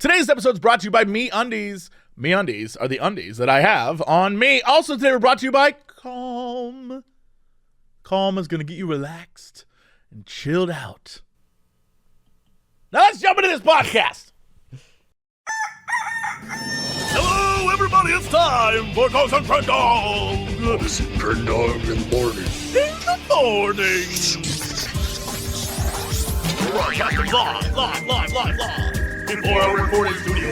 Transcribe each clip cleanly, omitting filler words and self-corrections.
Today's episode is brought to you by Meundies. Meundies are the undies that I have on me. Also today we're brought to you by Calm. Calm is going to get you relaxed and chilled out. Now let's jump into this podcast. Hello, everybody. It's time for Cox and Crendor. Cox and Crendor in the morning. In the morning. Broadcasting live. In 4-hour recording studio.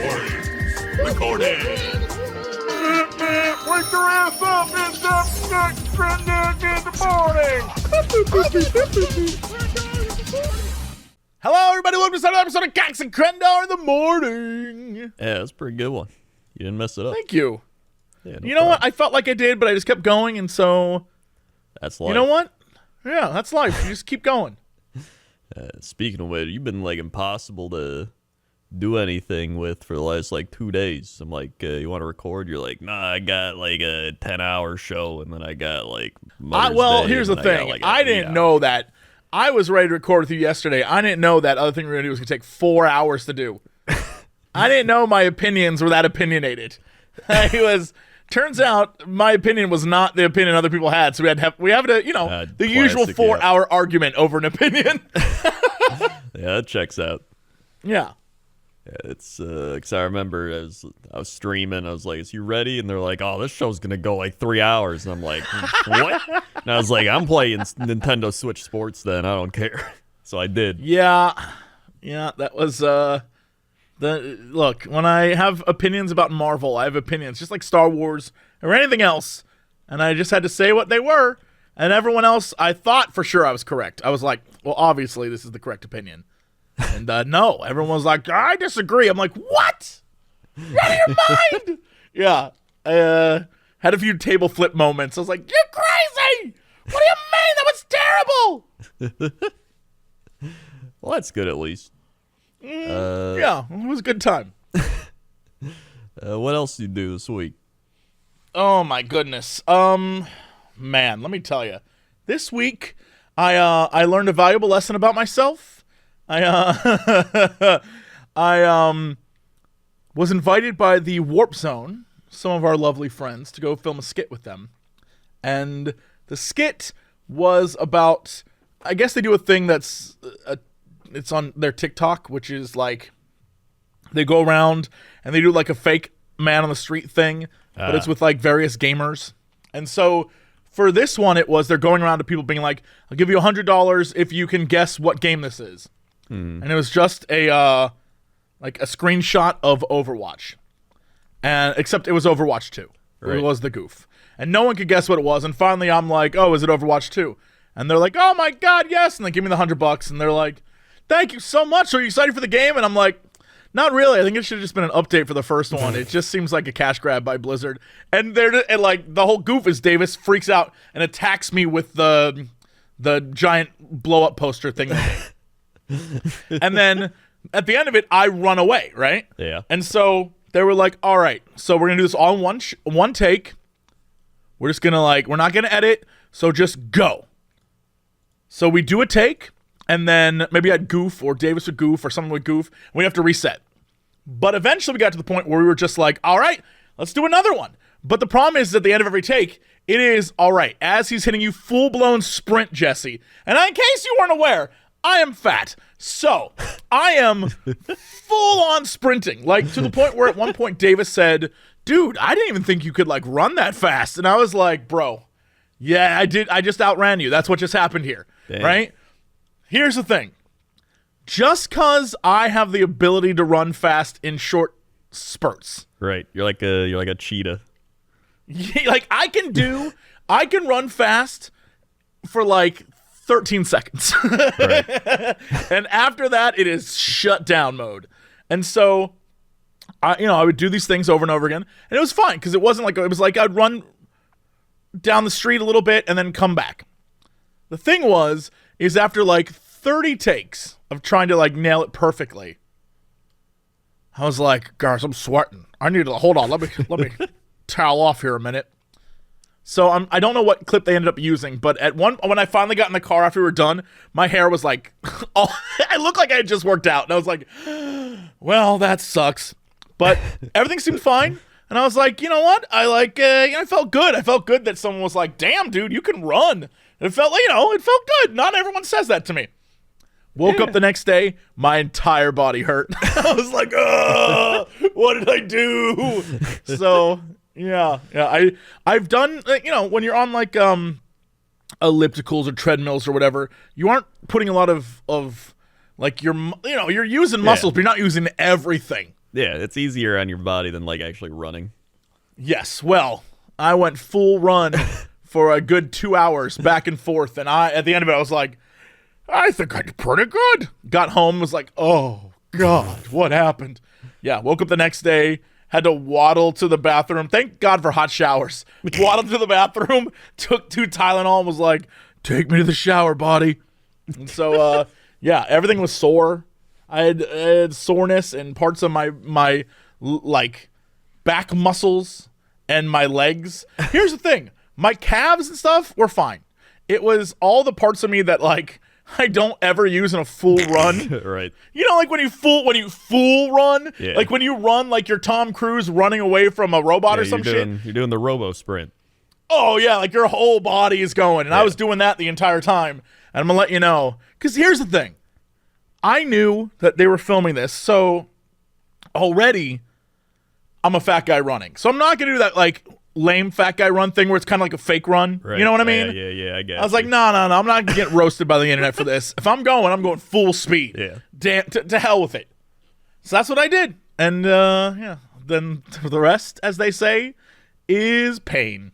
Recording. Wake your ass up. It's up next Crendor in the morning. Hello, everybody. Welcome to another episode of Cox and Crendor in the morning. Yeah, that's a pretty good one. You didn't mess it up. Thank you. Yeah, You know what? I felt like I did, but I just kept going, and so... That's life. You know what? Yeah, that's life. You just keep going. Speaking of which, you've been, impossible to do anything with for the last, 2 days. I'm like, you want to record? You're like, nah, I got, a 10-hour show, and then I got, Mother's Day, Here's the thing. I didn't know that. I was ready to record with you yesterday. I didn't know that other thing we were going to do was going to take 4 hours to do. I didn't know my opinions were that opinionated. Turns out my opinion was not the opinion other people had, so we have to, the usual 4-hour argument over an opinion. Yeah, that checks out. Yeah. Yeah, it's because I remember I was streaming. I was like, "Is you ready?" And they're like, "Oh, this show's gonna go 3 hours." And I'm like, "What?" And I was like, "I'm playing Nintendo Switch Sports. Then I don't care." So I did. Yeah. That was look. When I have opinions about Marvel, I have opinions just like Star Wars or anything else, and I just had to say what they were. And everyone else, I thought for sure I was correct. I was like, "Well, obviously this is the correct opinion." And no, everyone was like, I disagree. I'm like, what? You're out of your mind? Yeah. I had a few table flip moments. I was like, you're crazy. What do you mean? That was terrible. Well, that's good at least. Yeah, it was a good time. What else did you do this week? Oh, my goodness. Man, let me tell you. This week, I learned a valuable lesson about myself. I was invited by the Warp Zone, some of our lovely friends, to go film a skit with them. And the skit was about, I guess they do a thing that's, it's on their TikTok, which is they go around and they do a fake man on the street thing, but it's with various gamers. And so for this one, it was they're going around to people being like, I'll give you $100 if you can guess what game this is. And it was just a screenshot of Overwatch, and except it was Overwatch 2. Right. It was the goof, and no one could guess what it was. And finally, I'm like, "Oh, is it Overwatch 2?" And they're like, "Oh my god, yes!" And they give me the $100, and they're like, "Thank you so much. Are you excited for the game?" And I'm like, "Not really. I think it should have just been an update for the first one. It just seems like a cash grab by Blizzard." And the whole goof is Davis freaks out and attacks me with the giant blow up poster thing. And then at the end of it, I run away, right? Yeah. And so they were like, all right, so we're going to do this all in one take. We're just going to we're not going to edit, so just go. So we do a take, and then maybe I'd goof, or Davis would goof, or someone would goof, and we'd have to reset. But eventually we got to the point where we were just like, all right, let's do another one. But the problem is at the end of every take, it is, all right, as he's hitting you, full-blown sprint, Jesse. And in case you weren't aware, I am fat, so I am full-on sprinting, to the point where at one point Davis said, dude, I didn't even think you could, run that fast. And I was like, bro, yeah, I did. I just outran you. That's what just happened here, Dang. Right? Here's the thing. Just because I have the ability to run fast in short spurts. Right. You're like a cheetah. I can run fast for 13 seconds. Right. And after that, it is shut down mode. And so, I would do these things over and over again, and it was fine because it wasn't it was I'd run down the street a little bit and then come back. The thing is after 30 takes of trying to nail it perfectly, I was like, guys, I'm sweating. I need to hold on. Let me towel off here a minute. So I don't know what clip they ended up using, but when I finally got in the car after we were done, my hair was like, I looked like I had just worked out, and I was like, well, that sucks. But everything seemed fine, and I was like, you know what? I felt good. I felt good that someone was like, damn, dude, you can run. It felt like, it felt good. Not everyone says that to me. Woke up the next day, my entire body hurt. I was like, what did I do? So, yeah. I've done, when you're on like ellipticals or treadmills or whatever, you aren't putting a lot of like you're using muscles, but you're not using everything. Yeah, it's easier on your body than like actually running. Yes, well, I went full run for a good 2 hours back and forth, and at the end of it, I was like, I think I did pretty good. Got home, was like, oh, God, what happened? Yeah, woke up the next day, had to waddle to the bathroom. Thank God for hot showers. Waddled to the bathroom, took 2 Tylenol, and was like, take me to the shower, body. And so, yeah, everything was sore. I had soreness in parts of my like back muscles and my legs. Here's the thing. My calves and stuff were fine. It was all the parts of me that like I don't ever use in a full run. Right. Like when you full run, yeah. Like when you run like you're Tom Cruise running away from a robot or some shit. You're doing the robo sprint. Oh yeah, like your whole body is going. And I was doing that the entire time. And I'm gonna let you know. Because here's the thing. I knew that they were filming this, so already I'm a fat guy running. So I'm not gonna do that like lame fat guy run thing where it's kind of like a fake run. Right. You know what I mean? Yeah, I guess. I was like, no, I'm not gonna get roasted by the internet for this. If I'm going full speed. Yeah. Damn, to hell with it. So that's what I did. And then the rest, as they say, is pain.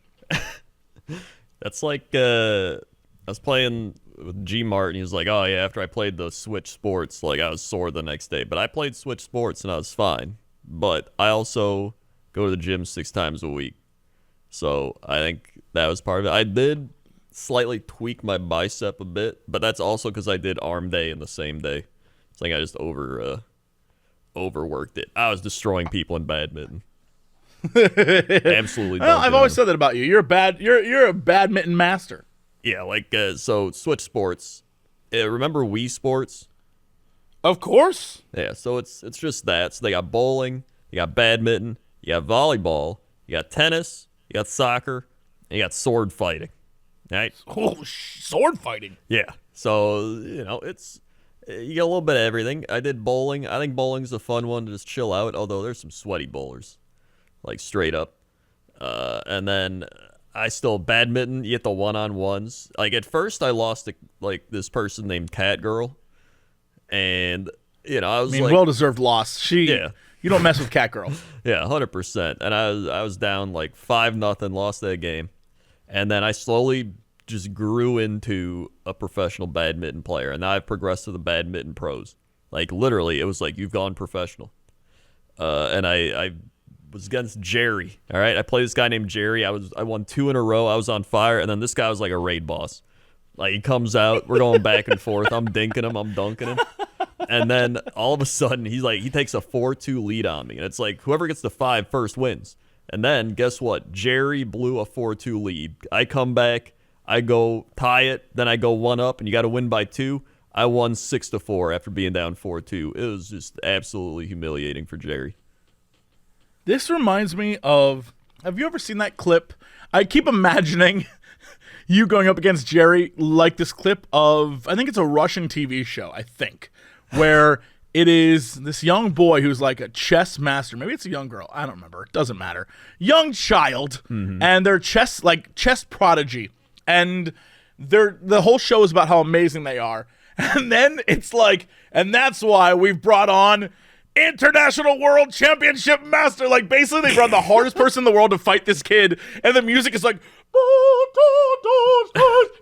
That's like I was playing with G-Mart, and he was like, oh yeah, after I played the Switch Sports, like I was sore the next day. But I played Switch Sports and I was fine. But I also go to the gym 6 times a week. So I think that was part of it. I did slightly tweak my bicep a bit, but that's also because I did arm day in the same day. It's like I just overworked it. I was destroying people in badminton. Absolutely. Well, I've always said that about you. You're a badminton master. Yeah, like so Switch Sports. Remember Wii Sports? Of course. Yeah, so it's just that. So they got bowling, you got badminton, you got volleyball, you got tennis, you got soccer, and you got sword fighting. Right? Oh, sword fighting. Yeah. So, it's you get a little bit of everything. I did bowling. I think bowling's a fun one to just chill out, although there's some sweaty bowlers. Like straight up. And then I still badminton, you get the one-on-ones. Like at first I lost to like this person named CatGirl. And I was like, well-deserved loss. You don't mess with CatGirl. Yeah, 100%. And I was down like 5-0, lost that game. And then I slowly just grew into a professional badminton player. And now I've progressed to the badminton pros. Like literally, it was like you've gone professional. And I was against Jerry. All right, I played this guy named Jerry. I won 2 in a row. I was on fire. And then this guy was like a raid boss. Like he comes out, we're going back and forth. I'm dinking him, I'm dunking him. And then all of a sudden, he takes a 4-2 lead on me. And it's like, whoever gets to 5 first wins. And then, guess what? Jerry blew a 4-2 lead. I come back, I go tie it, then I go 1 up, and you got to win by 2. I won 6-4 after being down 4-2. It was just absolutely humiliating for Jerry. This reminds me of, have you ever seen that clip? I keep imagining you going up against Jerry like this clip of, I think it's a Russian TV show, where it is this young boy who's like a chess master. Maybe it's a young girl. I don't remember. It doesn't matter. Young child, and they're chess prodigy. And the whole show is about how amazing they are. And then it's like, and that's why we've brought on International World Championship Master. Like basically they brought the hardest person in the world to fight this kid. And the music is like,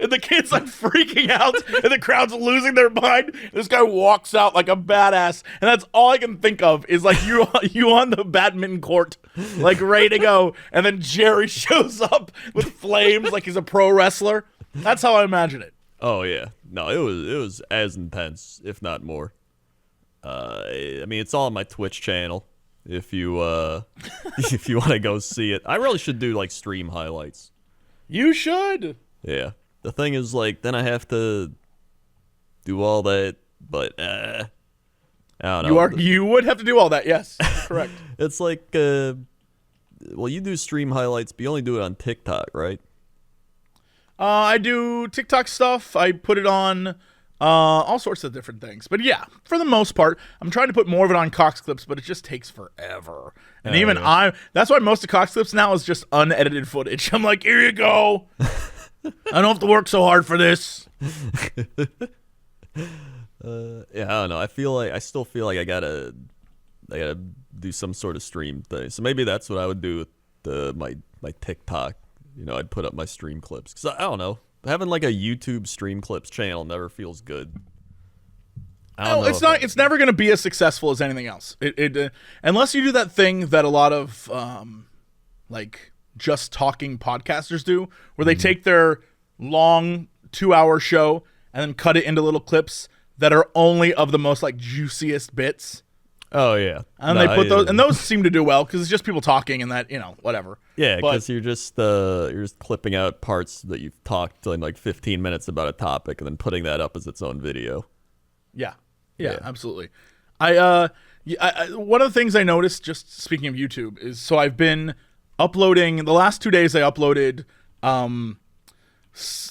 and the kid's like freaking out and the crowd's losing their mind. This guy walks out like a badass, and that's all I can think of is like you on the badminton court, like ready to go, and then Jerry shows up with flames like he's a pro wrestler. That's how I imagine it. Oh yeah, no, it was as intense, if not more. I mean, it's all on my Twitch channel. If you want to go see it, I really should do like stream highlights. You should. Yeah. The thing is, like, then I have to do all that, but I don't know. You would have to do all that. Yes, correct. It's like, well, you do stream highlights, but you only do it on TikTok, right? I do TikTok stuff. I put it on all sorts of different things. But yeah, for the most part, I'm trying to put more of it on Cox Clips, but it just takes forever. And that's why most of Cox Clips now is just unedited footage. I'm like, here you go. I don't have to work so hard for this. Yeah, I don't know. I still feel like I gotta do some sort of stream thing. So maybe that's what I would do with my TikTok. You know, I'd put up my stream clips. Because I don't know. Having like a YouTube stream clips channel never feels good. It's never going to be as successful as anything else. Unless you do that thing that a lot of like just talking podcasters do, where they take their long 2-hour show and then cut it into little clips that are only of the most like juiciest bits. Oh yeah, and they put those, and those seem to do well because it's just people talking and that, whatever. Yeah, because you're just clipping out parts that you've talked in like 15 minutes about a topic and then putting that up as its own video. Yeah, absolutely. I one of the things I noticed, just speaking of YouTube, is so I've been uploading the last 2 days. I uploaded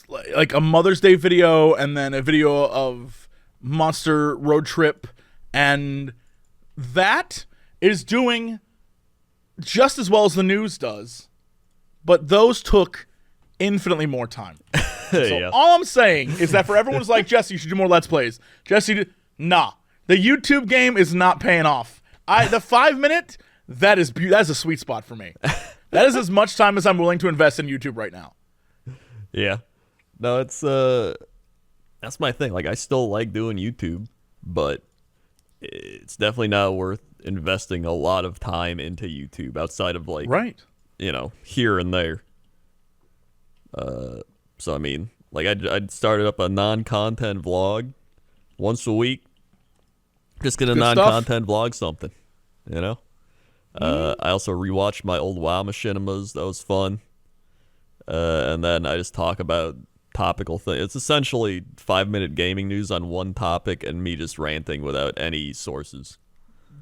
like a Mother's Day video and then a video of Monster Road Trip, and that is doing just as well as the news does, but those took infinitely more time. So all I'm saying is that for everyone who's like, Jesse, you should do more Let's Plays. Jesse, nah. The YouTube game is not paying off. The 5-minute, that's a sweet spot for me. That is as much time as I'm willing to invest in YouTube right now. Yeah. No, it's that's my thing. Like, I still like doing YouTube, but it's definitely not worth investing a lot of time into YouTube outside of like, here and there. So I mean, like I'd started up a non-content vlog once a week. Just get a non-content vlog something, I also rewatched my old WoW machinimas. That was fun. And then I just talk about topical things. It's essentially 5-minute gaming news on one topic and me just ranting without any sources.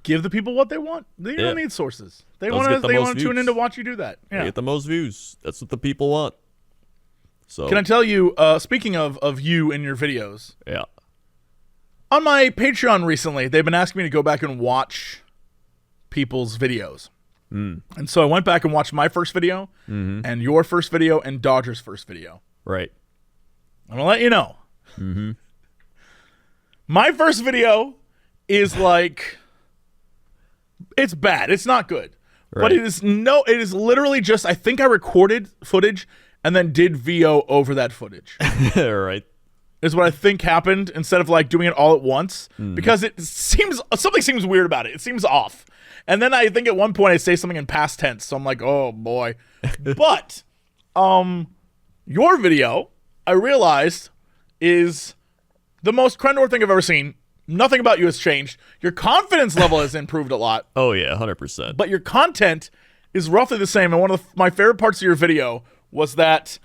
Give the people what they want. They don't need sources. They want to tune in to watch you do that. Yeah. They get the most views. That's what the people want. So can I tell you, speaking of you and your videos, yeah, on my Patreon recently, they've been asking me to go back and watch people's videos. And so I went back and watched my first video and your first video and Dodger's first video. Right. I'm going to let you know. My first video is like, it's bad. It's not good. Right. But it is literally just, I think I recorded footage and then did VO over that footage. Right. Is what I think happened instead of like doing it all at once, because something seems weird about it. It seems off. And then I think at one point I say something in past tense. So I'm like, oh boy. But your video, I realized, is the most Crendor thing I've ever seen. Nothing about you has changed. Your confidence level has improved a lot. Oh yeah, 100%. But your content is roughly the same. And one of my favorite parts of your video was that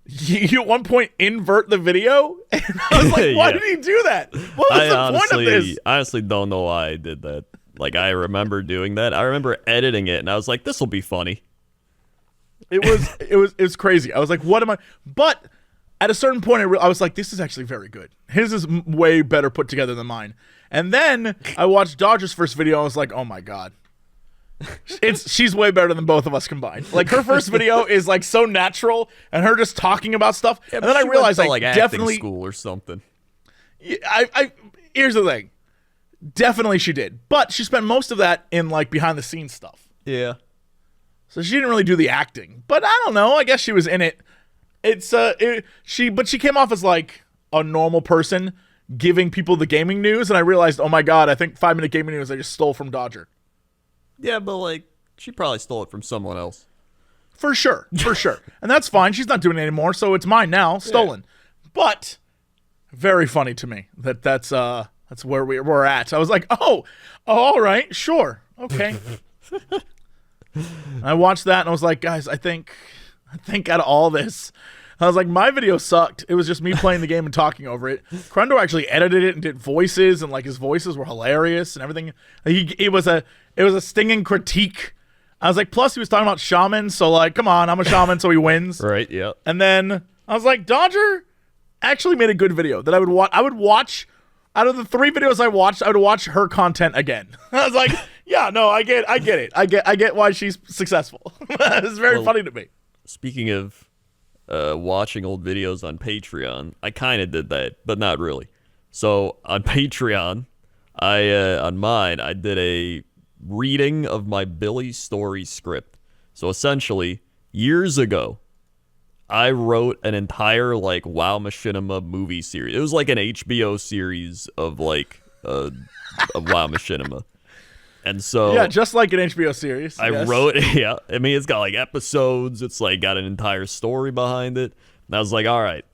you at one point invert the video. And I was like, why did he do that? What was the point of this? I honestly don't know why I did that. Like, I remember doing that. I remember editing it, and I was like, this will be funny. It was crazy. I was like, what am I? But at a certain point, I was like, this is actually very good. His is way better put together than mine. And then I watched Dodger's first video. I was like, oh my God. She's way better than both of us combined. Like, her first video is like so natural and her just talking about stuff. Yeah, and then I realized like definitely school or something. Here's the thing. Definitely she did. But she spent most of that in like behind the scenes stuff. Yeah. So she didn't really do the acting. But I don't know. I guess she was in it. But she came off as like a normal person giving people the gaming news, and I realized, oh my God, I think 5-minute gaming news I just stole from Dodger. Yeah, but like she probably stole it from someone else. For sure. And that's fine. She's not doing it anymore, so it's mine now, stolen. Yeah. But very funny to me that's where we're at. I was like, oh, all right, sure, okay. I watched that and I was like, guys, I think I think out of all this, I was like, my video sucked. It was just me playing the game and talking over it. Crendor actually edited it and did voices, and like his voices were hilarious and everything. It was a stinging critique. I was like, plus he was talking about shamans, so like, come on, I'm a shaman, so he wins. Right, yeah. And then I was like, Dodger actually made a good video that I would watch. I would watch out of the 3 videos I watched, I would watch her content again. I was like, yeah, no, I get it. I get why she's successful. It's very funny to me. Speaking of watching old videos on Patreon, I kind of did that, but not really. So on Patreon, on mine, I did a reading of my Billy Story script. So essentially, years ago, I wrote an entire like Wow Machinima movie series. It was like an HBO series of like of Wow Machinima. And so yeah, just like an HBO series. I wrote, yeah. I mean, it's got like episodes. It's like got an entire story behind it. And I was like, all right,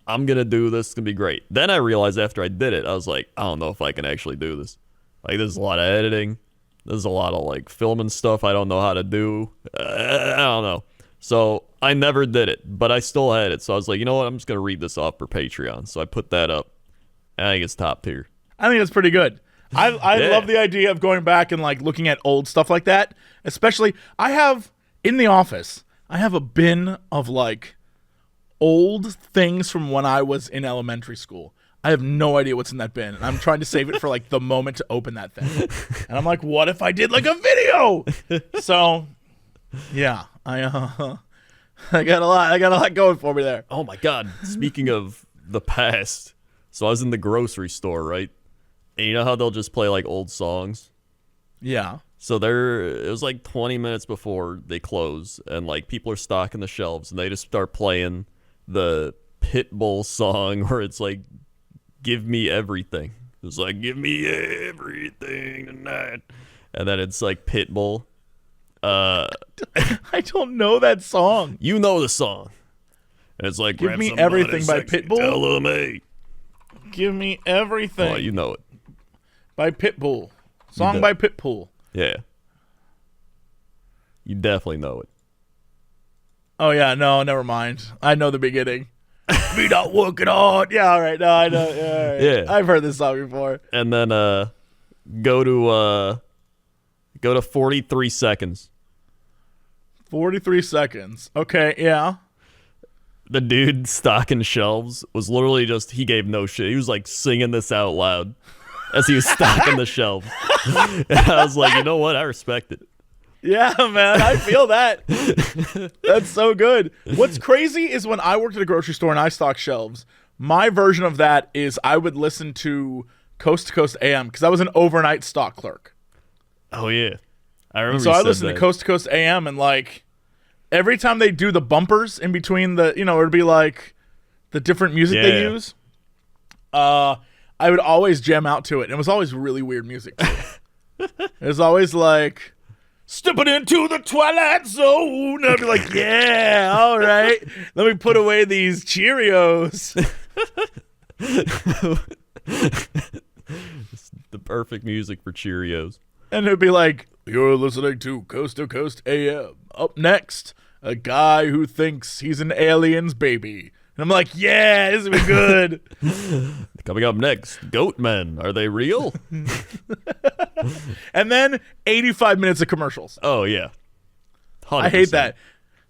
I'm gonna do this. It's gonna be great. Then I realized after I did it, I was like, I don't know if I can actually do this. Like, there's a lot of editing. There's a lot of like filming stuff I don't know how to do. I don't know. So I never did it, but I still had it. So I was like, you know what? I'm just gonna read this off for Patreon. So I put that up. And I think it's top tier. I think it's pretty good. I love the idea of going back and like looking at old stuff like that. Especially, I have in the office, I have a bin of like old things from when I was in elementary school. I have no idea what's in that bin, and I'm trying to save it for like the moment to open that thing. And I'm like, what if I did like a video? So, yeah, I got a lot going for me there. Oh my God! Speaking of the past, so I was in the grocery store, right? And you know how they'll just play like old songs? Yeah. So it was like 20 minutes before they close, and like people are stocking the shelves, and they just start playing the Pitbull song where it's like, "Give me everything." It's like, "Give me everything tonight," and then it's like Pitbull. I don't know that song. You know the song. And it's like, "Give Me Everything" by Pitbull. Tell me. "Give Me Everything." Oh, you know it. By Pitbull. Song by Pitbull. Yeah. You definitely know it. Oh, yeah. No, never mind. I know the beginning. Me not working hard. Yeah, all right. No, I know. Yeah, all right. Yeah. I've heard this song before. And then go to 43 seconds. 43 seconds. Okay, yeah. The dude stocking shelves was literally just, he gave no shit. He was like singing this out loud as he was stocking the shelves. And I was like, you know what? I respect it. Yeah, man, I feel that. That's so good. What's crazy is when I worked at a grocery store and I stocked shelves, my version of that is I would listen to Coast to Coast AM because I was an overnight stock clerk. Oh, yeah. I remember So I listened to Coast AM, and like every time they do the bumpers in between the, it'd be like the different music they use. I would always jam out to it. And it was always really weird music too. It was always like, stepping into the twilight zone. I'd be like, yeah, all right. Let me put away these Cheerios. It's the perfect music for Cheerios. And it'd be like, you're listening to Coast to Coast AM. Up next, a guy who thinks he's an alien's baby. And I'm like, yeah, this will be good. Coming up next, goat men. Are they real? And then 85 minutes of commercials. Oh, yeah. 100%. I hate that.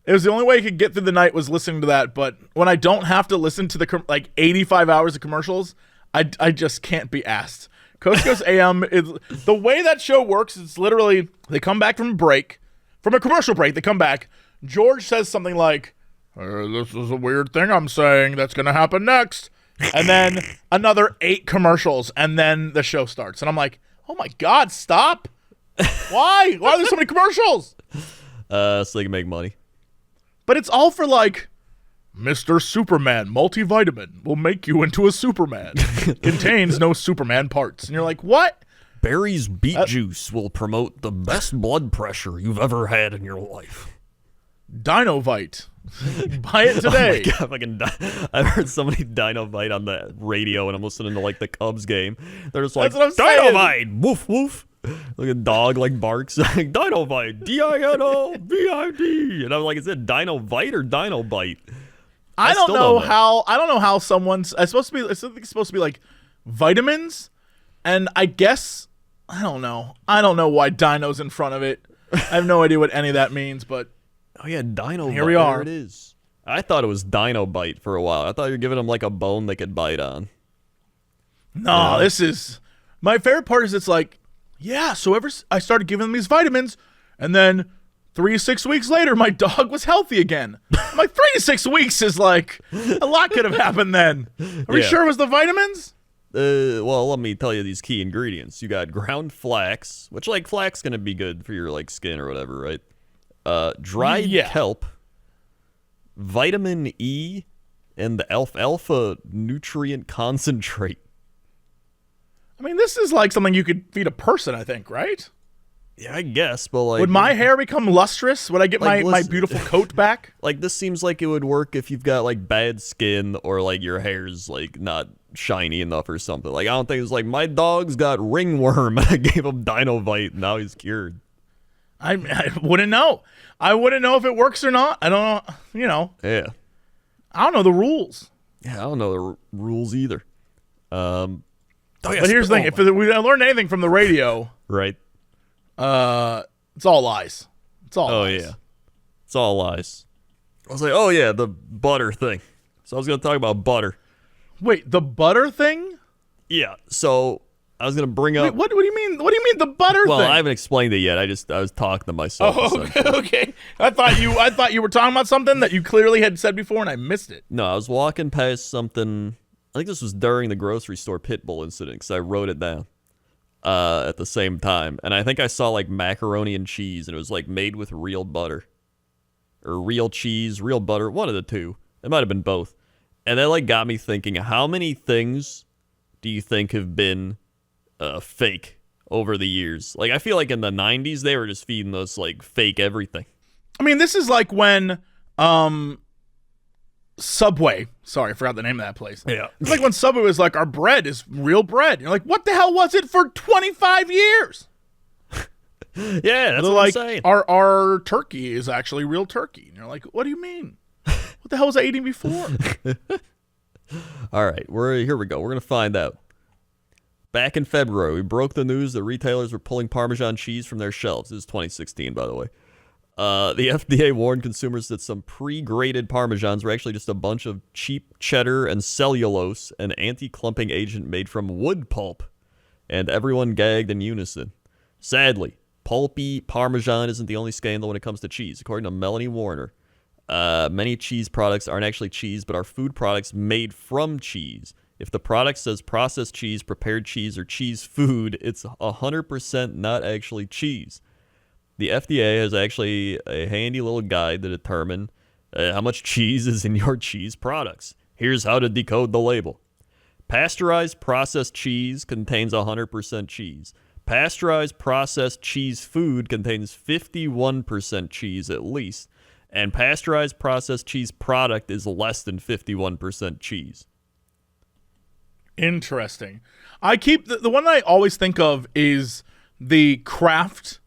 It was the only way I could get through the night was listening to that. But when I don't have to listen to the 85 hours of commercials, I just can't be asked. Coast to Coast AM, the way that show works, it's literally they come back from a commercial break. They come back. George says something like, this is a weird thing I'm saying that's going to happen next. And then another 8 commercials, and then the show starts. And I'm like, oh my God, stop. Why? Why are there so many commercials? So they can make money. But it's all for like, Mr. Superman multivitamin will make you into a Superman. Contains no Superman parts. And you're like, what? Barry's beet juice will promote the best blood pressure you've ever had in your life. Dinovite. Buy it today. Oh my God, I've heard somebody Dinovite on the radio, and I'm listening to like the Cubs game. They're just like, That's what I'm saying. Dinovite, woof woof. Like a dog like barks like Dinovite, Dinovit, and I'm like, is it Dinovite or Dinobite? I don't know how someone's. It's supposed to be. I think it's supposed to be like vitamins, and I guess I don't know. I don't know why Dino's in front of it. I have no idea what any of that means, but oh yeah, Dinobite. Here we are. There it is. I thought it was Dinobite for a while. I thought you were giving them like a bone they could bite on. No, this is my favorite part. Is it's like, yeah. So I started giving them these vitamins, and then 3 to 6 weeks later, my dog was healthy again. I'm like, 3 to 6 weeks is like a lot could have happened then. Are we sure it was the vitamins? Well, let me tell you these key ingredients. You got ground flax, which like flax gonna be good for your like skin or whatever, right? Dried kelp, vitamin E, and the alfalfa nutrient concentrate. I mean, this is like something you could feed a person, I think, right? Yeah, I guess, but like, would my hair become lustrous? Would I get like, my beautiful coat back? Like, this seems like it would work if you've got like bad skin or like your hair's like not shiny enough or something. Like, I don't think it's like my dog's got ringworm and I gave him Dinovite and now he's cured. I wouldn't know. I wouldn't know if it works or not. I don't know. You know. Yeah. I don't know the rules. Yeah, I don't know the rules either. But here's the thing: if we learned anything from the radio, right? It's all lies. It's all lies. Yeah. It's all lies. I was like, oh yeah, the butter thing. So I was gonna talk about butter. Wait, the butter thing? Yeah. So I was gonna bring up. Wait, what do you mean? What do you mean the butter thing? Well, I haven't explained it yet. I was talking to myself. Oh, okay. I thought you were talking about something that you clearly had said before, and I missed it. No, I was walking past something. I think this was during the grocery store pit bull incident because I wrote it down at the same time. And I think I saw like macaroni and cheese, and it was like made with real butter. Or real cheese, real butter, one of the two. It might have been both. And that like got me thinking, how many things do you think have been fake over the years? Like, I feel like in the 90s, they were just feeding us like fake everything. I mean, this is like when Subway. Sorry, I forgot the name of that place. Yeah. It's like when Subway was like, our bread is real bread. You're like, what the hell was it for 25 years? Yeah, that's what like, I'm saying. Our turkey is actually real turkey. And you're like, what do you mean? What the hell was I eating before? All right, here we go. We're going to find out. Back in February, we broke the news that retailers were pulling Parmesan cheese from their shelves. This is 2016, by the way. The FDA warned consumers that some pre-grated Parmesans were actually just a bunch of cheap cheddar and cellulose, an anti-clumping agent made from wood pulp, and everyone gagged in unison. Sadly, pulpy Parmesan isn't the only scandal when it comes to cheese. According to Melanie Warner, many cheese products aren't actually cheese, but are food products made from cheese. If the product says processed cheese, prepared cheese, or cheese food, it's 100% not actually cheese. The FDA has actually a handy little guide to determine how much cheese is in your cheese products. Here's how to decode the label. Pasteurized processed cheese contains 100% cheese. Pasteurized processed cheese food contains 51% cheese at least. And pasteurized processed cheese product is less than 51% cheese. Interesting. I keep the one that I always think of is the Kraft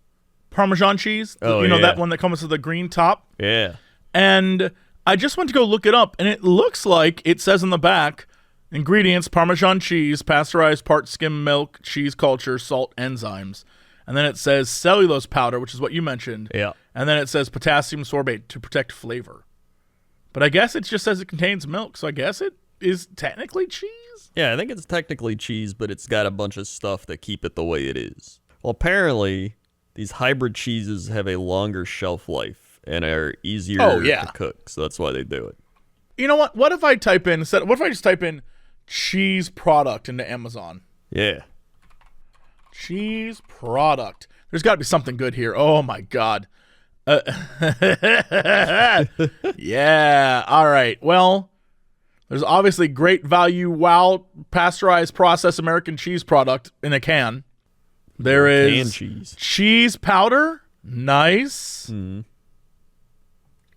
Parmesan cheese. Oh, you know, yeah. that one that comes with the green top. Yeah. And I just went to go look it up, and it looks like it says in the back, ingredients, Parmesan cheese, pasteurized part skim milk, cheese culture, salt, enzymes. And then it says cellulose powder, which is what you mentioned. Yeah. And then it says potassium sorbate to protect flavor. But I guess it just says it contains milk, so I guess it is technically cheese? Yeah, I think it's technically cheese, but it's got a bunch of stuff that keep it the way it is. Well, apparently, these hybrid cheeses have a longer shelf life and are easier to cook, so that's why they do it. You know what? What if I just type in cheese product into Amazon? Yeah. Cheese product. There's got to be something good here. Oh my God. Yeah. All right. Well, there's obviously great value. Wow. Pasteurized processed American cheese product in a can. There is cheese powder. Nice. Mm.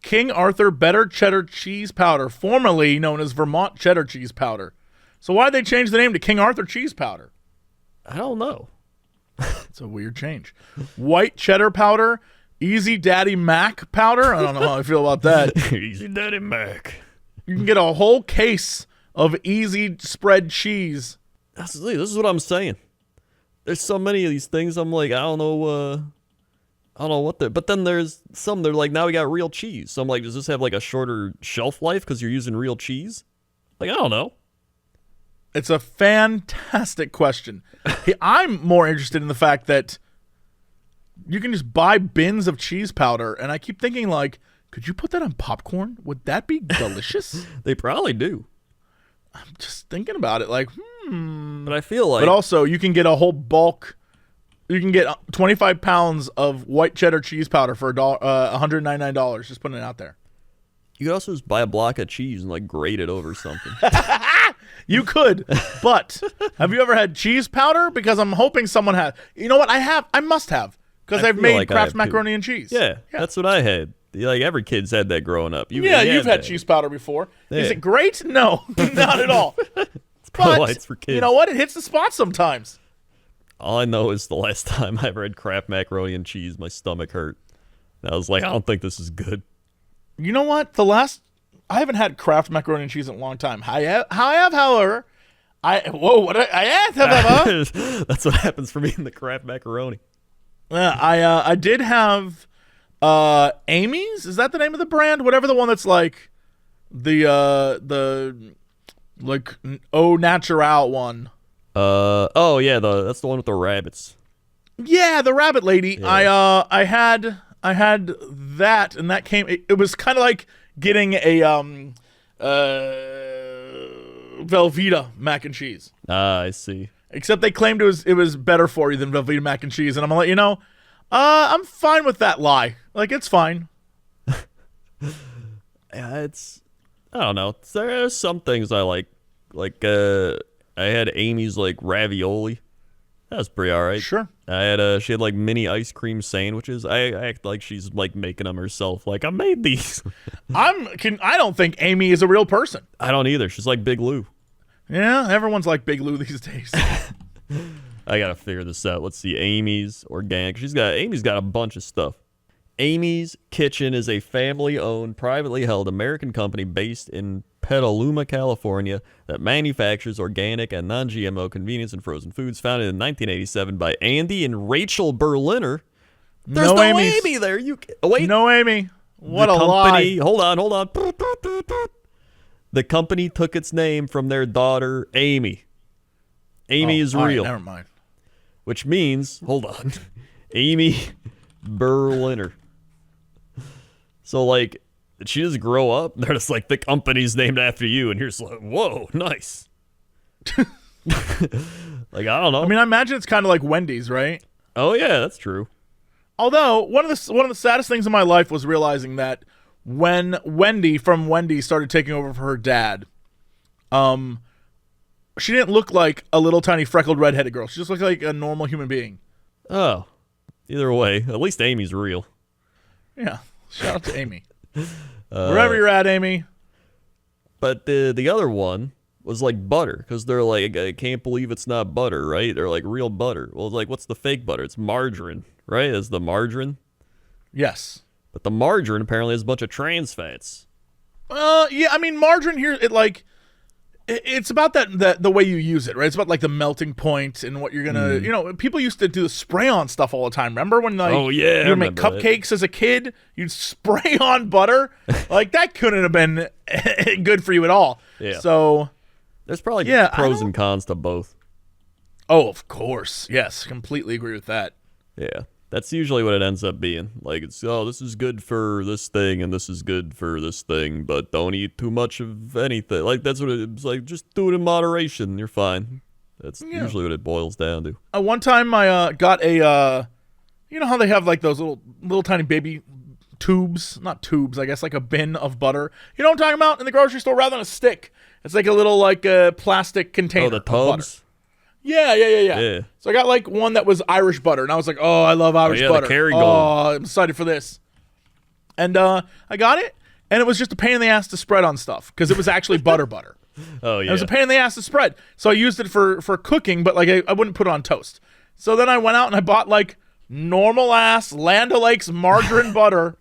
King Arthur Better Cheddar Cheese Powder, formerly known as Vermont Cheddar Cheese Powder. So why'd they change the name to King Arthur Cheese Powder? I don't know. It's a weird change. White cheddar powder, Easy Daddy Mac powder. I don't know how I feel about that. Easy Daddy Mac. You can get a whole case of Easy Spread cheese. This is what I'm saying. There's so many of these things. I'm like, I don't know what they're. But then there's some. They're like, now we got real cheese. So I'm like, does this have like a shorter shelf life because you're using real cheese? Like, I don't know. It's a fantastic question. I'm more interested in the fact that you can just buy bins of cheese powder, and I keep thinking, like, could you put that on popcorn? Would that be delicious? They probably do. I'm just thinking about it, like, But I feel like. But also, you can get a whole bulk. You can get 25 pounds of white cheddar cheese powder for $199. Just putting it out there. You could also just buy a block of cheese and like grate it over something. You could, but have you ever had cheese powder? Because I'm hoping someone has. You know what? I must have. Because I've made like Kraft macaroni and cheese. Yeah, that's what I had. Like every kid's had that growing up. You've had cheese powder before. Yeah. Is it great? No, not at all. It's probably why it's for kids. You know what? It hits the spot sometimes. All I know is the last time I ever had Kraft macaroni and cheese, my stomach hurt. I was like, I don't think this is good. You know what? I haven't had Kraft macaroni and cheese in a long time. I have, however, That's what happens for me in the Kraft macaroni. I did have Amy's. Is that the name of the brand? Whatever the one that's like the like au natural one. Oh yeah, that's the one with the rabbits. Yeah, the rabbit lady. Yeah. I had that, and that came. It was kind of like getting a Velveeta mac and cheese. Ah, I see. Except they claimed it was better for you than Velveeta mac and cheese, and I'm gonna let you know. I'm fine with that lie. Like, it's fine. Yeah, I don't know. There are some things I like. Like, I had Amy's, like, ravioli. That was pretty all right. Sure. She had, like, mini ice cream sandwiches. I act like she's, like, making them herself. Like, I made these. I don't think Amy is a real person. I don't either. She's like Big Lou. Yeah, everyone's like Big Lou these days. I gotta figure this out. Let's see. Amy's organic. Amy's got a bunch of stuff. Amy's Kitchen is a family-owned, privately held American company based in Petaluma, California, that manufactures organic and non-GMO convenience and frozen foods. Founded in 1987 by Andy and Rachel Berliner. There's no Amy there. Wait. No Amy. What a lie. Hold on. The company took its name from their daughter, Amy. Amy is real. Right, never mind. Which means, hold on, Amy Berliner. So, like, did she just grow up? They're just like, the company's named after you, and you're just like, whoa, nice. Like, I don't know. I mean, I imagine it's kind of like Wendy's, right? Oh yeah, that's true. Although one of the saddest things in my life was realizing that when Wendy from Wendy's started taking over for her dad, she didn't look like a little tiny freckled redheaded girl. She just looked like a normal human being. Oh, either way, at least Amy's real. Yeah, shout out to Amy. Wherever you're at, Amy. But the other one was like butter, because they're like, I can't believe it's not butter, right? They're like real butter. Well, it's like, what's the fake butter? It's margarine, right? It's the margarine. Yes. But the margarine apparently has a bunch of trans fats. Yeah, I mean, margarine here, it's about that the way you use it, right? It's about like the melting point and what you're gonna, people used to do the spray on stuff all the time. Remember when you would make cupcakes as a kid? You'd spray on butter. Like, that couldn't have been good for you at all. Yeah. So there's probably pros and cons to both. Oh, of course. Yes, completely agree with that. Yeah. That's usually what it ends up being. Like, it's, this is good for this thing and this is good for this thing, but don't eat too much of anything. Like, that's what it's like. Just do it in moderation. You're fine. That's usually what it boils down to. One time I got a, you know how they have like those little tiny baby tubes? Not tubes, I guess, like a bin of butter. You know what I'm talking about? In the grocery store, rather than a stick. It's like a little like plastic container. Oh, the tubs? Yeah. So I got like one that was Irish butter, and I was like, oh, I love Irish butter. The Kerrygold. Oh, I'm excited for this. And I got it, and it was just a pain in the ass to spread on stuff, because it was actually butter. Oh, yeah. It was a pain in the ass to spread. So I used it for cooking, but like I wouldn't put it on toast. So then I went out and I bought like normal ass Land O'Lakes margarine butter,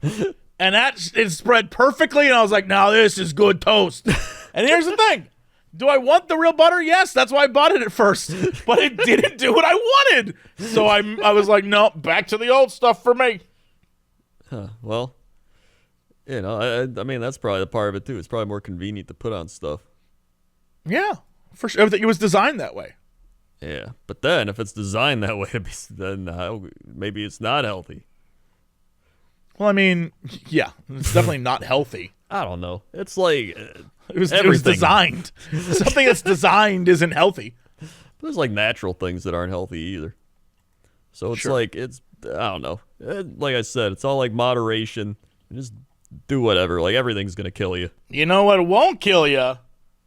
and it spread perfectly. And I was like, now this is good toast. And here's the thing. Do I want the real butter? Yes, that's why I bought it at first. But it didn't do what I wanted. So I was like, no, back to the old stuff for me. Well, you know, I mean, that's probably the part of it, too. It's probably more convenient to put on stuff. Yeah, for sure. It was designed that way. Yeah, but then if it's designed that way, then maybe it's not healthy. Well, I mean, yeah, it's definitely not healthy. I don't know. It's like it was designed. Something that's designed isn't healthy. There's like natural things that aren't healthy either. So it's like I don't know. Like I said, it's all like moderation. Just do whatever. Like everything's gonna kill you. You know what won't kill you?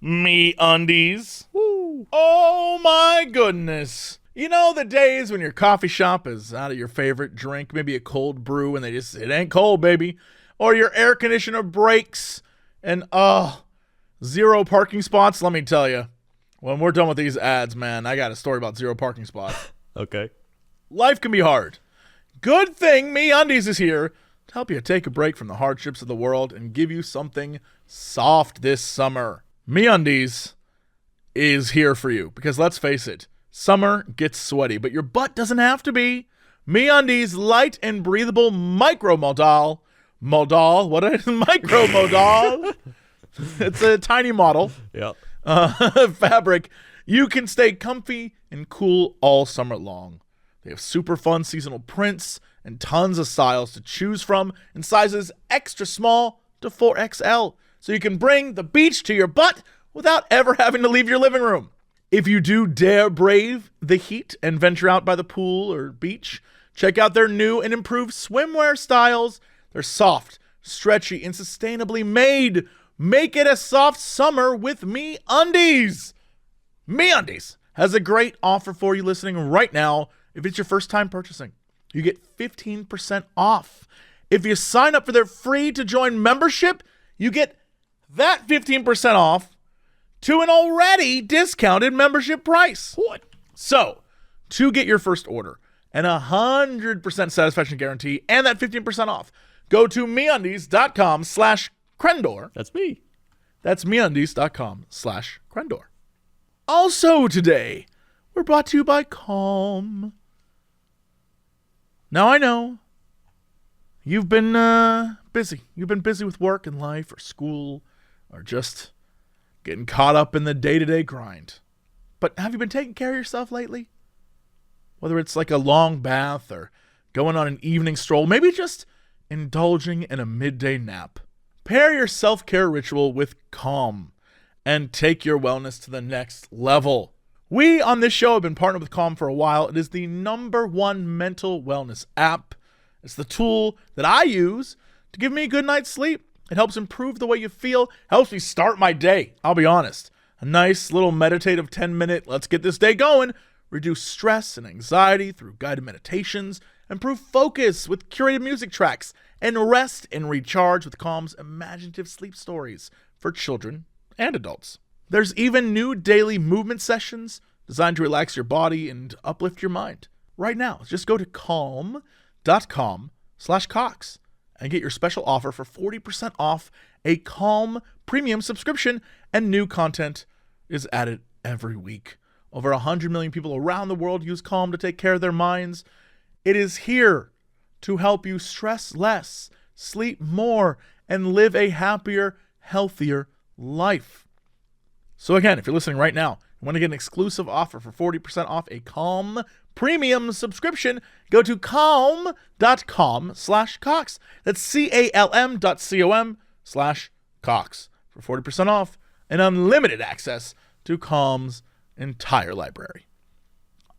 Meundies. Woo! Oh my goodness. You know the days when your coffee shop is out of your favorite drink, maybe a cold brew, and it ain't cold, baby. Or your air conditioner breaks and, 0 parking spots. Let me tell you, when we're done with these ads, man, I got a story about 0 parking spots. Okay. Life can be hard. Good thing Meundies is here to help you take a break from the hardships of the world and give you something soft this summer. Meundies is here for you because let's face it, summer gets sweaty, but your butt doesn't have to be. Meundies light and breathable micromodal. Micromodal. It's a tiny model. Yep. Fabric. You can stay comfy and cool all summer long. They have super fun seasonal prints and tons of styles to choose from in sizes extra small to 4XL. So you can bring the beach to your butt without ever having to leave your living room. If you do dare brave the heat and venture out by the pool or beach, check out their new and improved swimwear styles. They're soft, stretchy, and sustainably made. Make it a soft summer with Meundies. Meundies has a great offer for you listening right now. If it's your first time purchasing, you get 15% off. If you sign up for their free to join membership, you get that 15% off to an already discounted membership price. What? So, to get your first order and 100% satisfaction guarantee and that 15% off, go to Meundies.com/Crendor. That's me. That's Meundies.com/Crendor. Also today, we're brought to you by Calm. Now I know you've been busy. You've been busy with work and life or school or just getting caught up in the day-to-day grind. But have you been taking care of yourself lately? Whether it's like a long bath or going on an evening stroll, maybe just indulging in a midday nap. Pair your self-care ritual with Calm and take your wellness to the next level. We on this show have been partnered with Calm for a while. It is the #1 mental wellness app. It's the tool that I use to give me a good night's sleep. It helps improve the way you feel, helps me start my day. I'll be honest. A nice little meditative 10-minute, let's get this day going, reduce stress and anxiety through guided meditations, improve focus with curated music tracks, and rest and recharge with Calm's imaginative sleep stories for children and adults. There's even new daily movement sessions designed to relax your body and uplift your mind. Right now, just go to calm.com/Cox and get your special offer for 40% off a Calm premium subscription, and new content is added every week. Over 100 million people around the world use Calm to take care of their minds. It is here to help you stress less, sleep more, and live a happier, healthier life. So again, if you're listening right now and want to get an exclusive offer for 40% off a Calm premium subscription, go to calm.com/Cox. That's CALM.com/Cox for 40% off and unlimited access to Calm's entire library.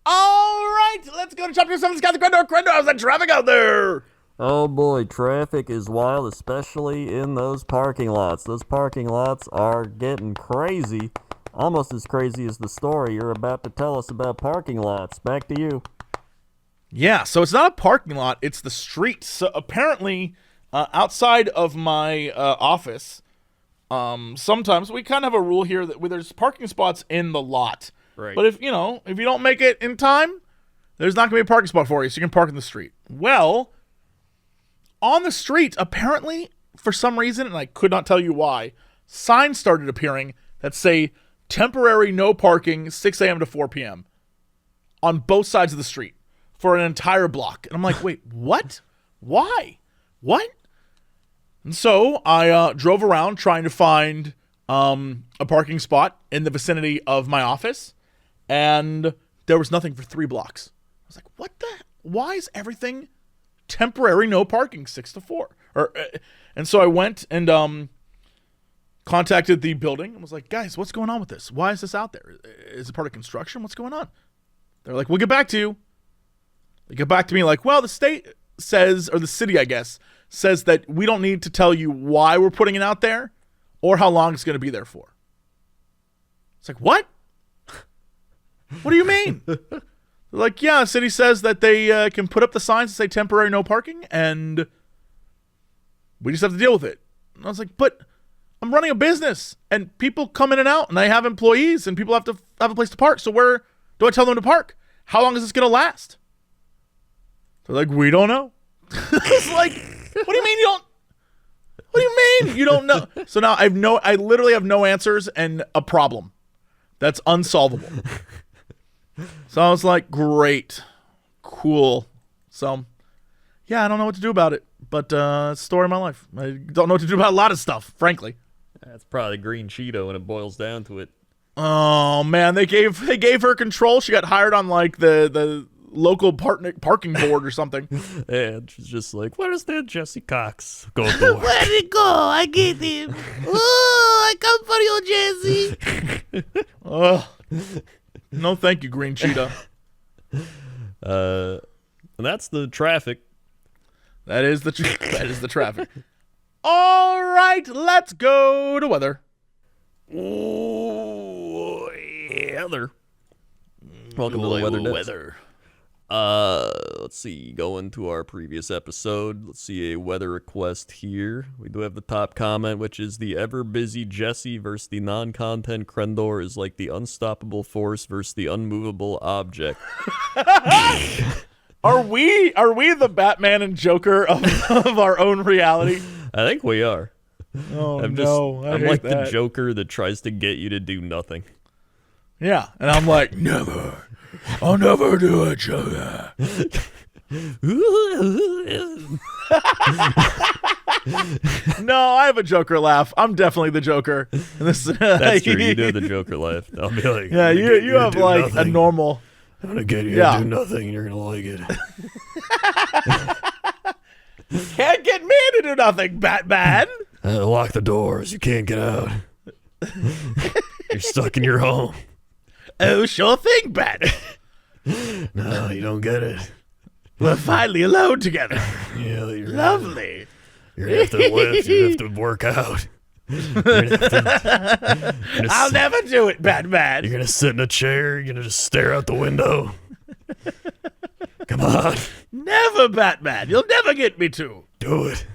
All right, let's go to chapter 7. Scott the Crendor. Crendor, how's that traffic out there? Oh boy, traffic is wild, especially in those parking lots. Those parking lots are getting crazy. Almost as crazy as the story you're about to tell us about parking lots. Back to you. Yeah, so it's not a parking lot, it's the street. So apparently, outside of my office, sometimes we kind of have a rule here that there's parking spots in the lot. Right. But if you don't make it in time, there's not going to be a parking spot for you, so you can park in the street. Well, on the street, apparently, for some reason, and I could not tell you why, signs started appearing that say temporary no parking 6 a.m. to 4 p.m. on both sides of the street for an entire block. And I'm like, wait, what? Why? What? And so I drove around trying to find a parking spot in the vicinity of my office, and there was nothing for 3 blocks. I was like, what the? Why is everything temporary no parking 6 to 4? And so I went and contacted the building and was like, guys, what's going on with this? Why is this out there? Is it part of construction? What's going on? They're like, we'll get back to you. They get back to me like, well, the state says, or the city, I guess, says that we don't need to tell you why we're putting it out there or how long it's going to be there for. It's like, what? What do you mean? They're like, yeah, the city says that they can put up the signs that say temporary no parking, and we just have to deal with it. And I was like, but I'm running a business, and people come in and out, and I have employees, and people have to have a place to park. So where do I tell them to park? How long is this going to last? They're like, we don't know. It's like, what do you mean you don't? What do you mean you don't know? So now I literally have no answers and a problem that's unsolvable. So I was like, great, cool. So yeah, I don't know what to do about it, but it's the story of my life. I don't know what to do about a lot of stuff, frankly. That's probably green Cheeto when it boils down to it. Oh man, they gave her control. She got hired on like the local parking board or something. And she's just like, where's that Jesse Cox? Go for Where'd it go? I get him. Oh, I come for you, Jesse. No, thank you, Green Cheetah. And that's the traffic. That is the traffic. All right, let's go to weather. Oh, Heather. Welcome to the weather. Let's see, going to our previous episode. Let's see a weather request here. We do have the top comment, which is the ever-busy Jesse versus the non-content Crendor is like the unstoppable force versus the unmovable object. Are we the Batman and Joker of our own reality? I think we are. Oh, I'm like the Joker that tries to get you to do nothing. Yeah, and I'm like, never. I'll never do it, Joker. No, I have a Joker laugh. I'm definitely the Joker. That's true. You do have the Joker laugh. I'll be like, yeah, you have like nothing. A normal. I'm gonna get you to do nothing. You're gonna like it. Can't get me to do nothing, Batman. Lock the doors. You can't get out. You're stuck in your home. Oh, sure thing, Batman. No, you don't get it. We're finally alone together. Yeah, you're lovely. You're gonna have to lift. You have to work out. I'll never do it, Batman. You're gonna sit in a chair. You're gonna just stare out the window. Come on. Never, Batman. You'll never get me to. Do it.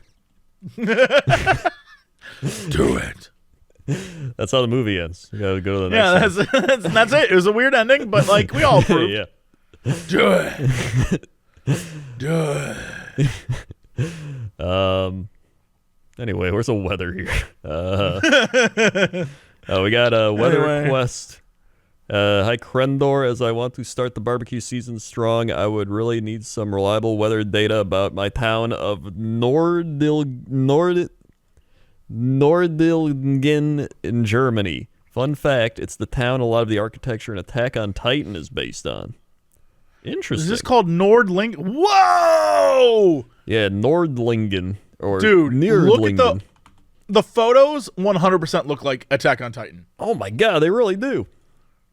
Do it. That's how the movie ends. You gotta go to the next one. That's it. It was a weird ending, but like we all approved. Yeah. Do it. Do it. Anyway, where's the weather here? We got a weather request. Hi, Crendor. As I want to start the barbecue season strong, I would really need some reliable weather data about my town of Nordlingen in Germany. Fun fact, it's the town a lot of the architecture in Attack on Titan is based on. Interesting. Is this called Nordlingen? Whoa! Yeah, Nordlingen. Or dude, Nordlingen. Look at the photos 100% look like Attack on Titan. Oh my god, they really do.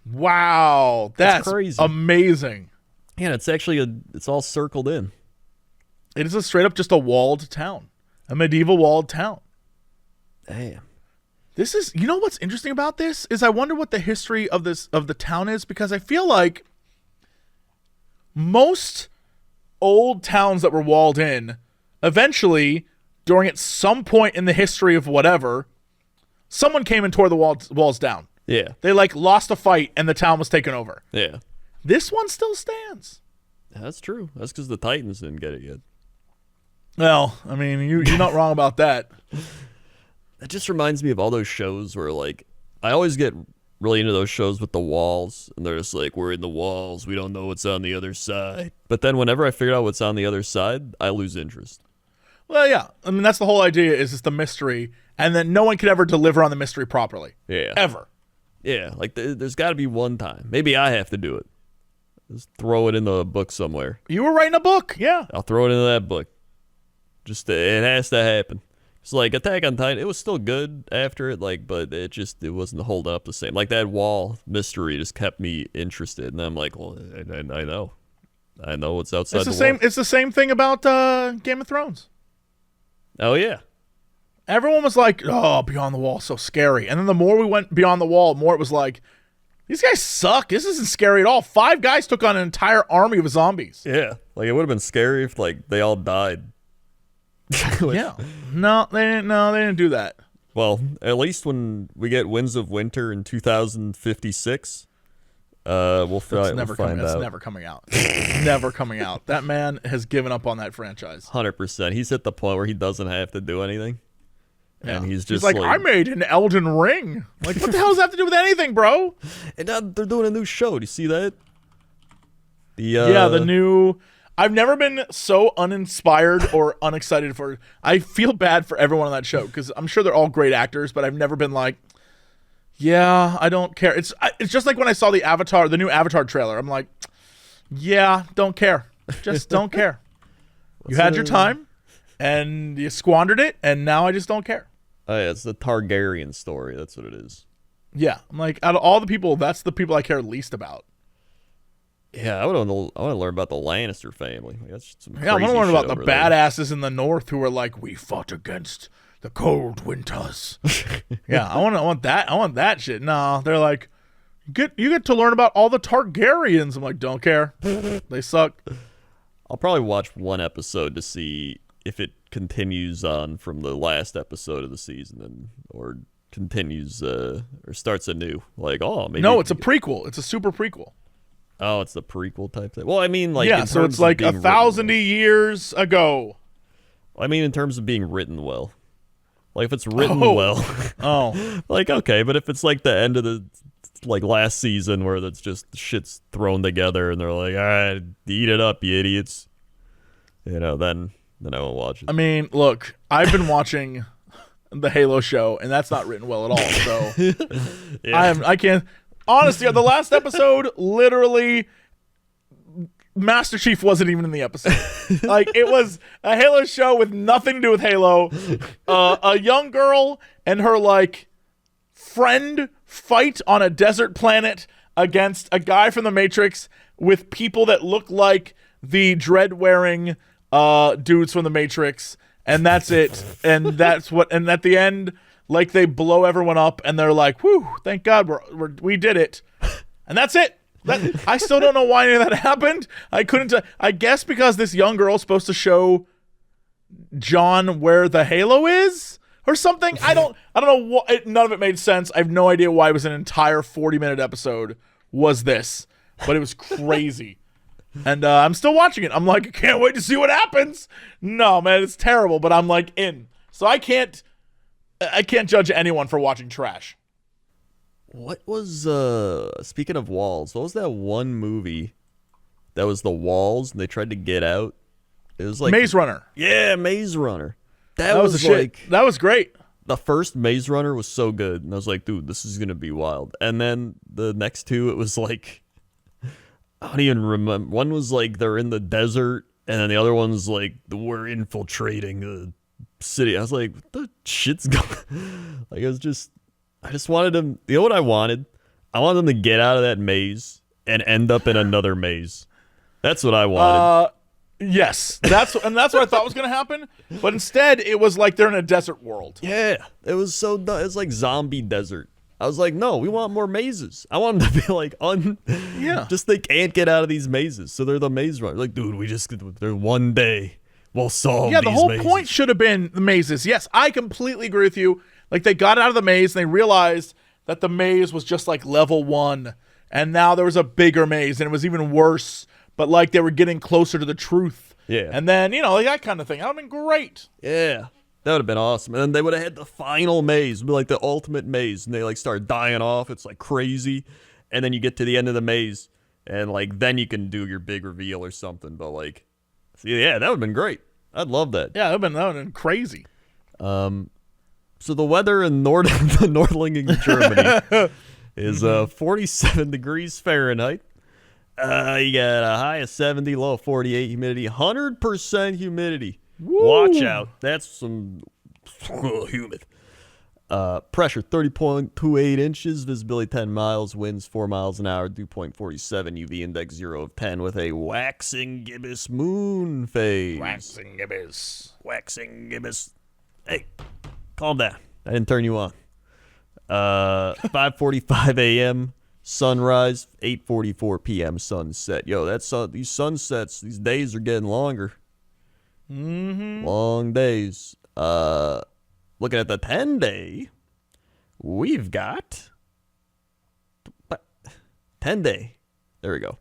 Wow, that's crazy. Amazing. Yeah, it's actually it's all circled in. It is straight up just a walled town. A medieval walled town. Damn. This is, you know what's interesting about this is I wonder what the history of the town is, because I feel like most old towns that were walled in, eventually, during at some point in the history of whatever, someone came and tore the walls down. Yeah. They like lost a fight and the town was taken over. Yeah. This one still stands. That's true. That's because the Titans didn't get it yet. Well, I mean, you're not wrong about that. It just reminds me of all those shows where, like, I always get really into those shows with the walls, and they're just like, we're in the walls, we don't know what's on the other side. But then whenever I figure out what's on the other side, I lose interest. Well, yeah. I mean, that's the whole idea, is it's the mystery, and then no one can ever deliver on the mystery properly. Yeah. Ever. Yeah, like, there's got to be one time. Maybe I have to do it. Just throw it in the book somewhere. You were writing a book, yeah. I'll throw it into that book. Just, it has to happen. It's like Attack on Titan. It was still good after it, like, but it wasn't holding up the same. Like, that wall mystery just kept me interested, and I'm like, well, I know what's outside It's the the same. wall. It's the same thing about Game of Thrones. Oh yeah, Everyone was like, "Oh, Beyond the Wall, so scary," and then the more we went Beyond the Wall, the more it was like, "These guys suck. This isn't scary at all." 5 guys took on an entire army of zombies. yeah. Like, it would have been scary if, like, they all died. Yeah. No, they didn't. No, they didn't do that. Well, at least when we get Winds of Winter in 2056, we'll find That's out. never coming out. Never coming out. That man has given up on that franchise. 100%. He's at the point where he doesn't have to do anything. Yeah. And he's just like, I made an Elden Ring. Like, what the hell does that have to do with anything, bro? And now they're doing a new show. Do you see that? The new. I've never been so uninspired or unexcited for. I feel bad for everyone on that show because I'm sure they're all great actors, but I've never been like, yeah, I don't care. It's just like when I saw the new Avatar trailer. I'm like, yeah, don't care. Just don't care. You had your time, and you squandered it, and now I just don't care. Oh yeah, it's the Targaryen story. That's what it is. Yeah, I'm like, out of all the people, that's the people I care least about. Yeah, I want to learn about the Lannister family. Like, that's some Yeah, I want to learn about the over there. badasses in the North who are like, we fought against the cold winters. Yeah, I want that. I want that shit. No, they're like, you get to learn about all the Targaryens. I'm like, don't care. They suck. I'll probably watch one episode to see if it continues on from the last episode of the season, or continues or starts anew. Like, oh, maybe. No, it's a prequel. It's a super prequel. Oh, it's the prequel type thing. Well, I mean, like, yeah, in so terms it's like of being 1,000 written years ago. well. I mean, in terms of being written well. Like, if it's written Oh. well, Oh, like, okay, but if it's like the end of the like last season where that's just shit's thrown together and they're like, all right, eat it up, you idiots. You know, then I won't watch it. I mean, look, I've been watching the Halo show, and that's not written well at all. So Yeah. I can't. Honestly, the last episode, literally, Master Chief wasn't even in the episode. Like, it was a Halo show with nothing to do with Halo. A young girl and her, like, friend fight on a desert planet against a guy from the Matrix with people that look like the dread-wearing dudes from the Matrix, and that's it. And that's what. And at the end, like, they blow everyone up, and they're like, "Whew, thank God we did it," and that's it. I still don't know why any of that happened. I couldn't. I guess because this young girl's supposed to show John where the Halo is or something. I don't know what. None of it made sense. I have no idea why it was an entire 40-minute episode. Was this? But it was crazy. And I'm still watching it. I'm like, I can't wait to see what happens. No, man, it's terrible. But I'm like in. So I can't judge anyone for watching trash. What was speaking of walls, what was that one movie that was the walls and they tried to get out? It was like Maze Runner. Yeah, Maze Runner. That was the like shit. That was great. the first Maze Runner was so good, and I was like, dude, this is gonna be wild. And then the next two, it was like, I don't even remember. One was like they're in the desert, and then the other one's like we're infiltrating the city. I was like, what the shit's going? Like, I just wanted them. You know what I wanted? I wanted them to get out of that maze and end up in another maze. That's what I wanted. Yes, that's what I thought was gonna happen. But instead, it was like they're in a desert world. Yeah, it was so. It was like zombie desert. I was like, no, we want more mazes. I want them to be like Yeah. Just they can't get out of these mazes, so they're the maze runner. Like, dude, there's one day we'll solve. Yeah, the these whole mazes. point should have been the mazes. Yes, I completely agree with you. Like, they got out of the maze and they realized that the maze was just like level 1, and now there was a bigger maze and it was even worse but like they were getting closer to the truth. Yeah. And then, like that kind of thing. That would have been great. Yeah. That would have been awesome. And then they would have had the final maze, be like the ultimate maze, and they like start dying off. It's like crazy. And then you get to the end of the maze, and like then you can do your big reveal or something. But like, yeah, that would have been great. I'd love that. Yeah, that would have been crazy. So the weather in the Nordlingen, Germany is 47 degrees Fahrenheit. You got a high of 70, low of 48, humidity, 100% humidity. Woo. Watch out. That's some humid. Pressure 30.28 inches, visibility 10 miles, winds 4 miles an hour, dew point 47, UV index 0 of 10 with a waxing gibbous moon phase. Waxing gibbous. Waxing gibbous. Hey, calm down. I didn't turn you on. 5:45 a.m. sunrise, 8:44 p.m. sunset. Yo, these sunsets, these days are getting longer. Mm-hmm. Long days. Looking at the 10-day, we've got 10-day. There we go.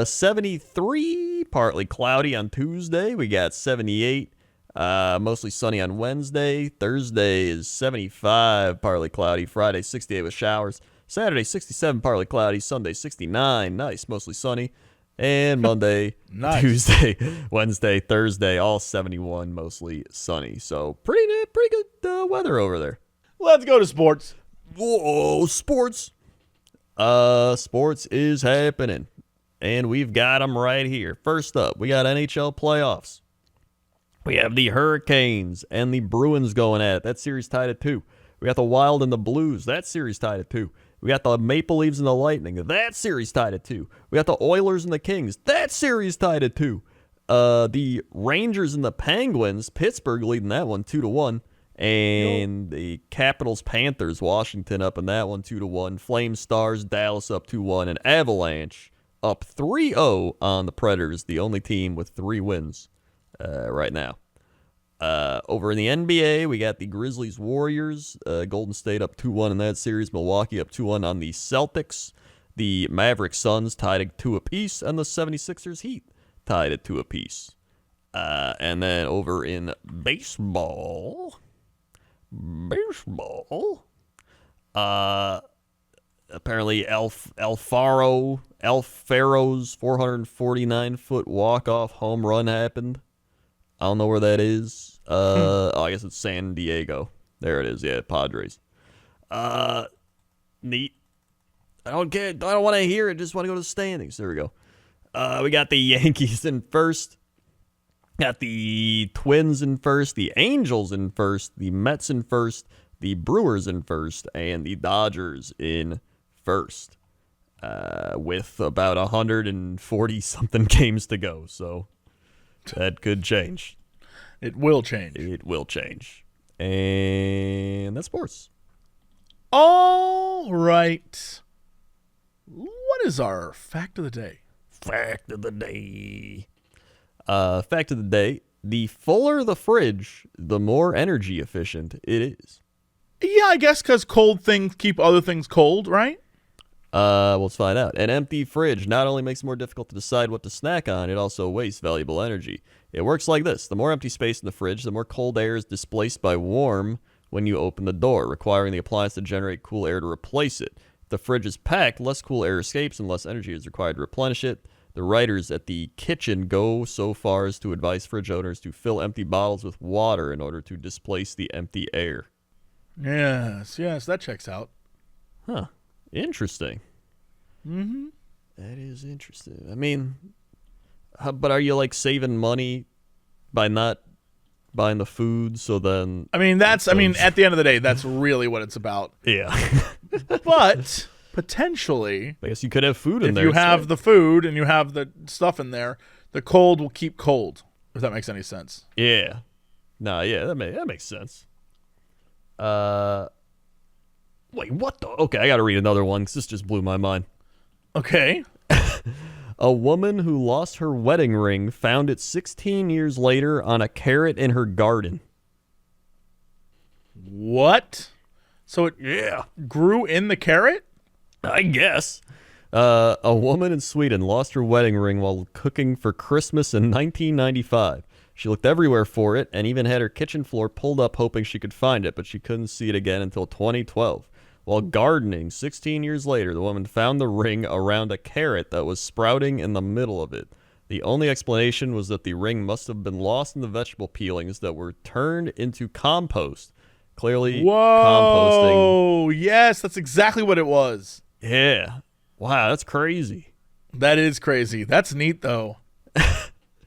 73, partly cloudy on Tuesday. We got 78, mostly sunny on Wednesday. Thursday is 75, partly cloudy. Friday, 68 with showers. Saturday, 67, partly cloudy. Sunday, 69, nice, mostly sunny. And Monday, Nice. Tuesday, Wednesday, Thursday, all 71, mostly sunny. So pretty good weather over there. Let's go to sports. Whoa, sports. Sports is happening. And we've got them right here. First up, we got NHL playoffs. We have the Hurricanes and the Bruins going at it. That series tied at 2. We got the Wild and the Blues. That series tied at 2. We got the Maple Leafs and the Lightning. That series tied at 2. We got the Oilers and the Kings. That series tied at 2. The Rangers and the Penguins. Pittsburgh leading that one 2-1. And the Capitals, Panthers, Washington up in that one 2-1. Flames, Stars, Dallas up 2-1. And Avalanche up 3-0 on the Predators, the only team with 3 wins right now. Over in the NBA, we got the Grizzlies, Warriors, Golden State up 2-1 in that series, Milwaukee up 2-1 on the Celtics, the Mavericks, Suns tied at 2 apiece, and the 76ers, Heat tied at 2 apiece. And then over in baseball, apparently Alfaro's 449-foot walk-off home run happened. I don't know where that is. I guess it's San Diego. There it is. Yeah, Padres. Neat. I don't care. I don't want to hear it. Just want to go to the standings. There we go. We got the Yankees in first. Got the Twins in first. The Angels in first. The Mets in first. The Brewers in first. And the Dodgers in first. With about 140-something games to go. So that could change. It will change. It will change. And that's sports. All right. What is our fact of the day? Fact of the day. Fact of the day. The fuller the fridge, the more energy efficient it is. Yeah, I guess because cold things keep other things cold, right? Let's find out. An empty fridge not only makes it more difficult to decide what to snack on, it also wastes valuable energy. It works like this. The more empty space in the fridge, the more cold air is displaced by warm when you open the door, requiring the appliance to generate cool air to replace it. If the fridge is packed, less cool air escapes and less energy is required to replenish it. The writers at the kitchen go so far as to advise fridge owners to fill empty bottles with water in order to displace the empty air. Yes, that checks out. Huh. Interesting. Mm-hmm. That is interesting. I mean, but are you like saving money by not buying the food? So then, at the end of the day, that's really what it's about. Yeah. But potentially, I guess you could have food in if there. you have the food and you have the stuff in there, the cold will keep cold. If that makes any sense. Yeah. No. Yeah. That makes sense. Wait. What the? Okay, I got to read another one because this just blew my mind. Okay. A woman who lost her wedding ring found it 16 years later on a carrot in her garden. What? So it grew in the carrot? I guess. A woman in Sweden lost her wedding ring while cooking for Christmas in 1995. She looked everywhere for it and even had her kitchen floor pulled up hoping she could find it, but she couldn't see it again until 2012. While gardening 16 years later, the woman found the ring around a carrot that was sprouting in the middle of it. The only explanation was that the ring must have been lost in the vegetable peelings that were turned into compost. Clearly, composting. Oh, yes, that's exactly what it was. Yeah. Wow, that's crazy. That is crazy. That's neat, though.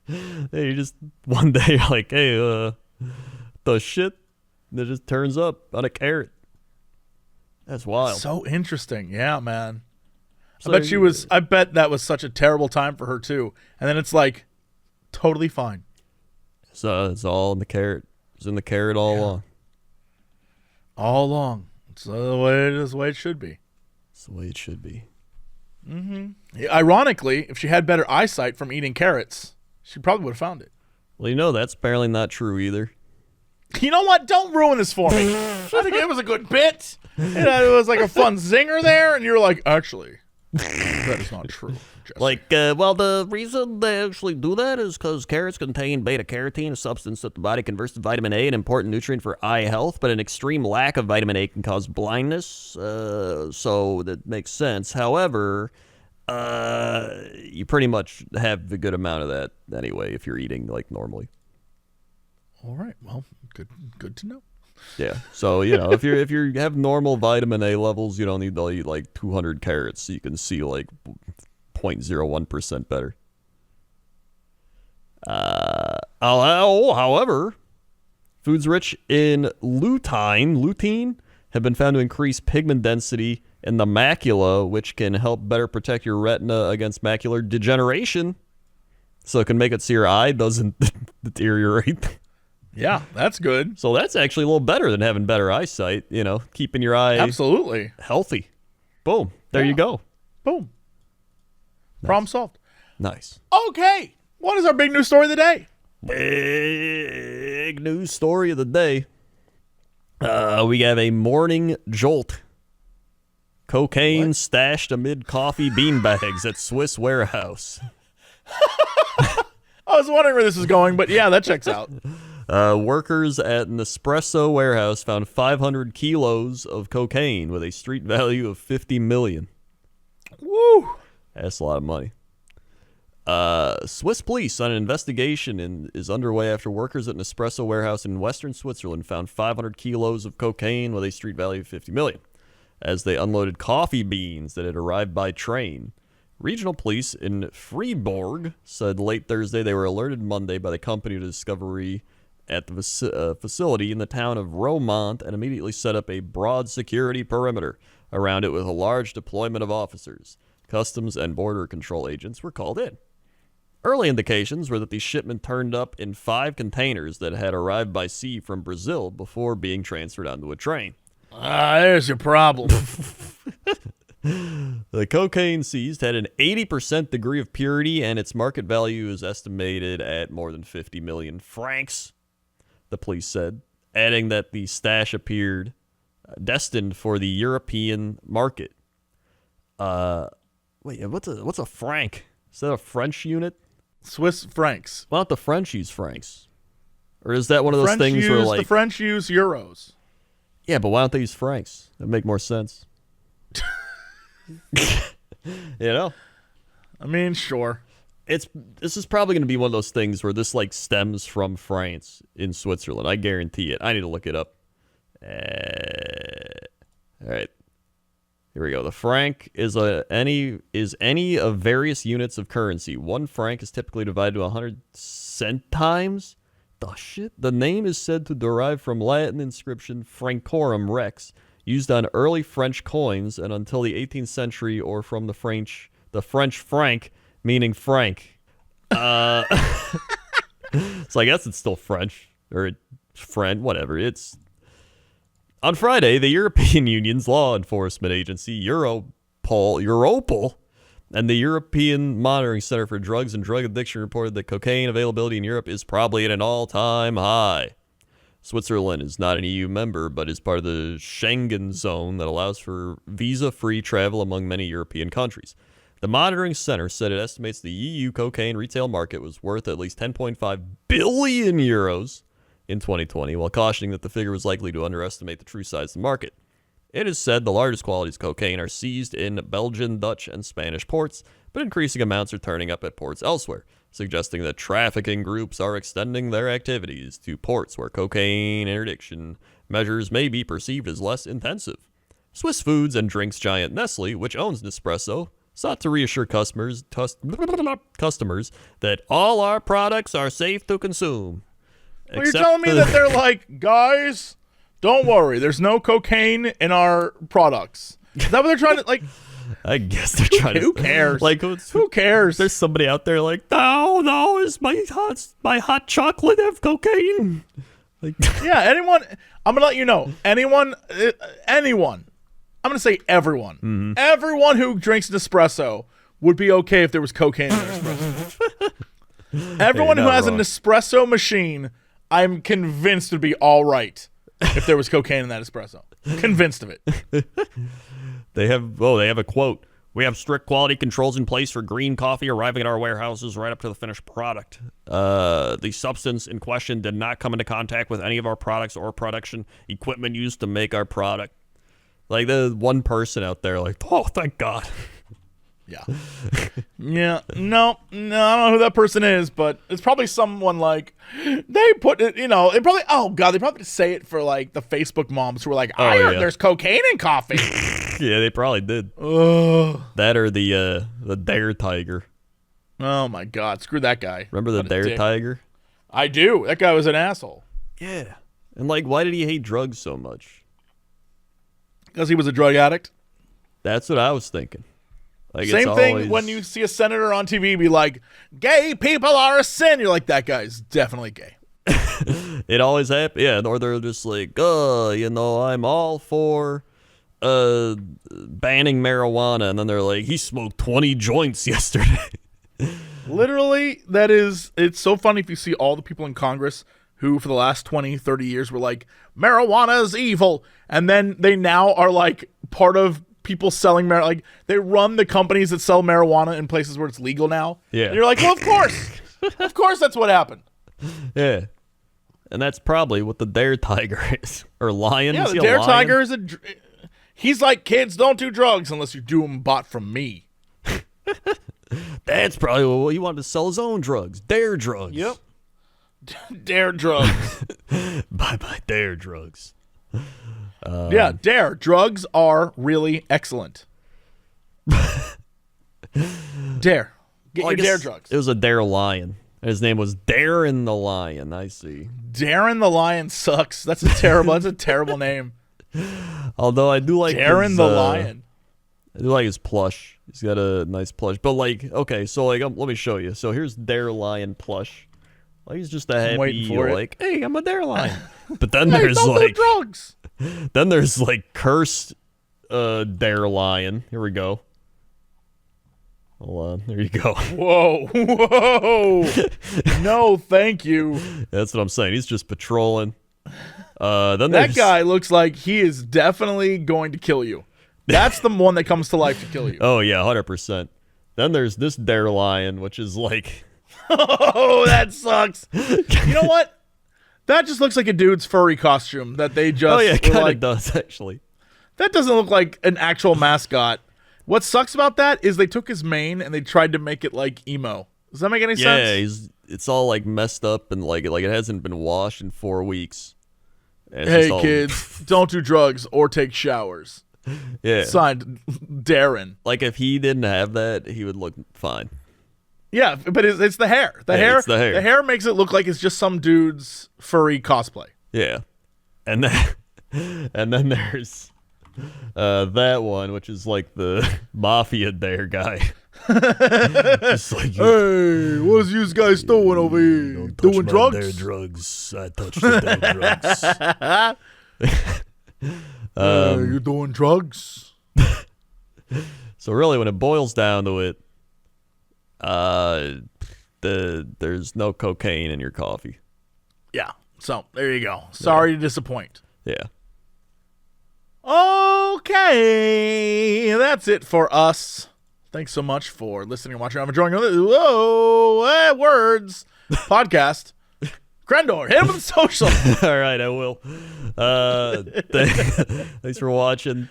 Hey, you just one day like, hey, the shit that just turns up on a carrot. That's wild. So interesting. Yeah, man. So I bet that was such a terrible time for her too. And then it's like totally fine. So it's all in the carrot. It's in the carrot all along. All along. It's the way it is, the way it should be. It's the way it should be. Ironically, if she had better eyesight from eating carrots, she probably would have found it. Well, that's apparently not true either. You know what? Don't ruin this for me. I think it was a good bit. It was like a fun zinger there, and you're like, actually, that is not true. Jesse. Well, the reason they actually do that is because carrots contain beta-carotene, a substance that the body converts to vitamin A, an important nutrient for eye health, but an extreme lack of vitamin A can cause blindness, so that makes sense. However, you pretty much have a good amount of that anyway if you're eating like normally. All right. Well, good to know. Yeah. So, if you have normal vitamin A levels, you don't need to eat like 200 carrots. So you can see like 0.01% better. However, foods rich in lutein have been found to increase pigment density in the macula, which can help better protect your retina against macular degeneration. So it can make it so your eye doesn't deteriorate. Yeah, that's good. So that's actually a little better than having better eyesight, keeping your eye Absolutely healthy. Boom. There you go. Boom. Nice. Problem solved. Nice. Okay. What is our big news story of the day? Big news story of the day. We have a morning jolt. Cocaine stashed amid coffee bean bags at Swiss warehouse. I was wondering where this is going, but yeah, that checks out. Workers at Nespresso warehouse found 500 kilos of cocaine with a street value of $50 million. Woo! That's a lot of money. Swiss police on an investigation is underway after workers at Nespresso warehouse in western Switzerland found 500 kilos of cocaine with a street value of $50 million as they unloaded coffee beans that had arrived by train. Regional police in Fribourg said late Thursday they were alerted Monday by the company to discovery at the facility in the town of Romont and immediately set up a broad security perimeter around it with a large deployment of officers. Customs and border control agents were called in. Early indications were that the shipment turned up in 5 containers that had arrived by sea from Brazil before being transferred onto a train. There's your problem. The cocaine seized had an 80% degree of purity, and its market value is estimated at more than 50 million francs, the police said, adding that the stash appeared destined for the European market. Wait, what's a franc? Is that a French unit? Swiss francs. Why don't the French use francs? Or is that one of those things where like... The French use euros. Yeah, but why don't they use francs? That'd make more sense. I mean, sure. This is probably going to be one of those things where this like stems from France in Switzerland. I guarantee it. I need to look it up. All right. Here we go. The franc is any of various units of currency. 1 franc is typically divided to 100 centimes. The shit? The name is said to derive from Latin inscription Francorum Rex, used on early French coins and until the 18th century, or from the French franc, meaning franc. So I guess it's still French, or French, whatever. It's... On Friday, the European Union's law enforcement agency, Europol, and the European Monitoring Center for Drugs and Drug Addiction reported that cocaine availability in Europe is probably at an all-time high. Switzerland is not an EU member, but is part of the Schengen zone that allows for visa-free travel among many European countries. The Monitoring Center said it estimates the EU cocaine retail market was worth at least 10.5 billion euros in 2020, while cautioning that the figure was likely to underestimate the true size of the market. It is said the largest quantities of cocaine are seized in Belgian, Dutch, and Spanish ports, but increasing amounts are turning up at ports elsewhere, suggesting that trafficking groups are extending their activities to ports where cocaine interdiction measures may be perceived as less intensive. Swiss foods and drinks giant Nestle, which owns Nespresso, sought to reassure customers that all our products are safe to consume. Well, you're telling me that they're like, guys, don't worry, there's no cocaine in our products. Is that what they're trying to, like? I guess they're trying to. Who cares? Like, who cares? There's somebody out there like, no, is my hot chocolate have cocaine? Like, yeah, anyone. I'm gonna let you know. Anyone. I'm gonna say everyone. Mm-hmm. Everyone who drinks Nespresso would be okay if there was cocaine in their Nespresso. Everyone who has a Nespresso machine, I'm convinced would be all right if there was cocaine in that espresso. Convinced of it. They have a quote. We have strict quality controls in place for green coffee arriving at our warehouses right up to the finished product. The substance in question did not come into contact with any of our products or production equipment used to make our product. Like, the one person out there like, oh, thank God. Yeah. Yeah. No, I don't know who that person is, but it's probably someone like, they put it, they probably say it for like the Facebook moms who are like, I heard there's cocaine in coffee. Yeah, they probably did. Ugh. That or the Dare Tiger. Oh my God, screw that guy. Remember the Dare Tiger? I do. That guy was an asshole. Yeah. And like, why did he hate drugs so much? Because he was a drug addict. That's what I was thinking. Like, same thing when you see a senator on TV be like, gay people are a sin. You're like, that guy's definitely gay. It always happens. Yeah, or they're just like, I'm all for banning marijuana. And then they're like, he smoked 20 joints yesterday. Literally, it's so funny if you see all the people in Congress who for the last 20, 30 years were like, marijuana is evil. And then they now are like part of people selling marijuana. Like, they run the companies that sell marijuana in places where it's legal now. Yeah. And you're like, well, of course. Of course that's what happened. Yeah. And that's probably what the Dare Tiger is. Or lion. Yeah, is the he a Dare lion? Tiger is he's like, kids, don't do drugs unless you do them bought from me. That's probably what he wanted to sell his own drugs. Dare drugs. Yep. Dare drugs. Bye-bye, Dare drugs. Yeah, Dare. Drugs are really excellent. Dare. Get your Dare drugs. It was a Dare lion. His name was Darren the Lion. I see. Darren the Lion sucks. That's a terrible name. Although I do like Darren the Lion. I do like his plush. He's got a nice plush. But like, okay, so like, let me show you. So here's Dare Lion plush. Like, he's just a happy, like, hey, I'm a Dare Lion. But then there's don't like do drugs. Then there's like cursed Dare Lion. Here we go. Hold on. There you go. Whoa. No, thank you. That's what I'm saying. He's just patrolling. Then that guy looks like he is definitely going to kill you. That's the one that comes to life to kill you. Oh, yeah, 100%. Then there's this Dare Lion, which is like... Oh, that sucks. You know what? That just looks like a dude's furry costume that they just... Oh, yeah, it kind of like, does, actually. That doesn't look like an actual mascot. What sucks about that is they took his mane and they tried to make it like emo. Does that make any sense? Yeah, it's all like messed up and like it hasn't been washed in 4 weeks. Hey, kids, don't do drugs or take showers. Yeah. Signed, Darren. Like, if he didn't have that, he would look fine. Yeah, but it's the hair. It's the hair. The hair makes it look like it's just some dude's furry cosplay. Yeah. And then there's that one, which is like the mafia Dare guy. Just like, hey, what's you guys doing over here? Doing drugs? Dare drugs. I touched the Dare drugs. You're doing drugs? So really, when it boils down to it, there's no cocaine in your coffee. Yeah. So there you go. Sorry to disappoint. Yeah. Okay, that's it for us. Thanks so much for listening and watching. I'm enjoying words podcast. Crendor, hit him with the social. All right, I will. Thanks for watching.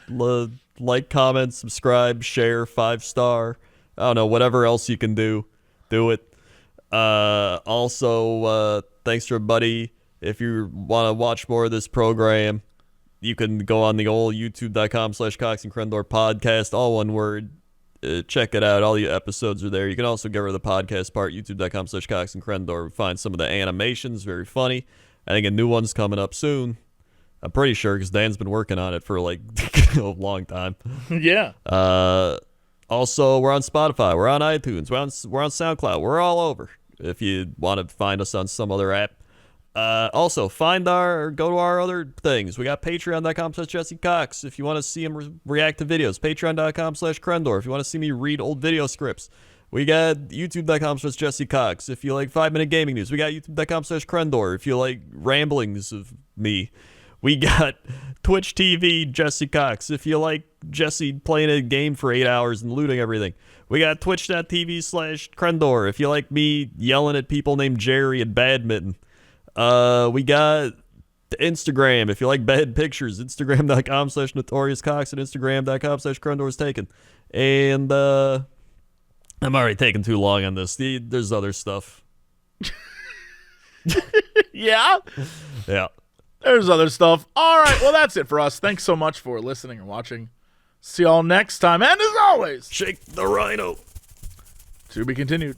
Like, comment, subscribe, share, 5-star. I don't know, whatever else you can do it. Also, thanks to everybody. If you want to watch more of this program, you can go on the old youtube.com/Cox and Crendor podcast, all one word. Check it out. All the episodes are there. You can also get rid of the podcast part, youtube.com/Cox and Crendor. Find some of the animations, very funny. I think a new one's coming up soon. I'm pretty sure because Dan's been working on it for like a long time. Yeah. Also, we're on Spotify. We're on iTunes. We're on SoundCloud. We're all over. If you want to find us on some other app. Also, go to our other things. We got patreon.com/Jesse Cox. If you want to see him react to videos, patreon.com/Crendor. If you want to see me read old video scripts, we got youtube.com/Jesse Cox. If you like 5-minute gaming news, we got youtube.com/Crendor. If you like ramblings of me, we got Twitch TV Jesse Cox. If you like Jesse playing a game for 8 hours and looting everything, we got twitch.tv/Crendor. If you like me yelling at people named Jerry at badminton, we got Instagram. If you like bad pictures, instagram.com/NotoriousCox and instagram.com/Crendor's taken. And I'm already taking too long on this. There's other stuff. Yeah? Yeah. There's other stuff. All right, well, that's it for us. Thanks so much for listening and watching. See y'all next time. And as always, Shake the rhino. to be continued.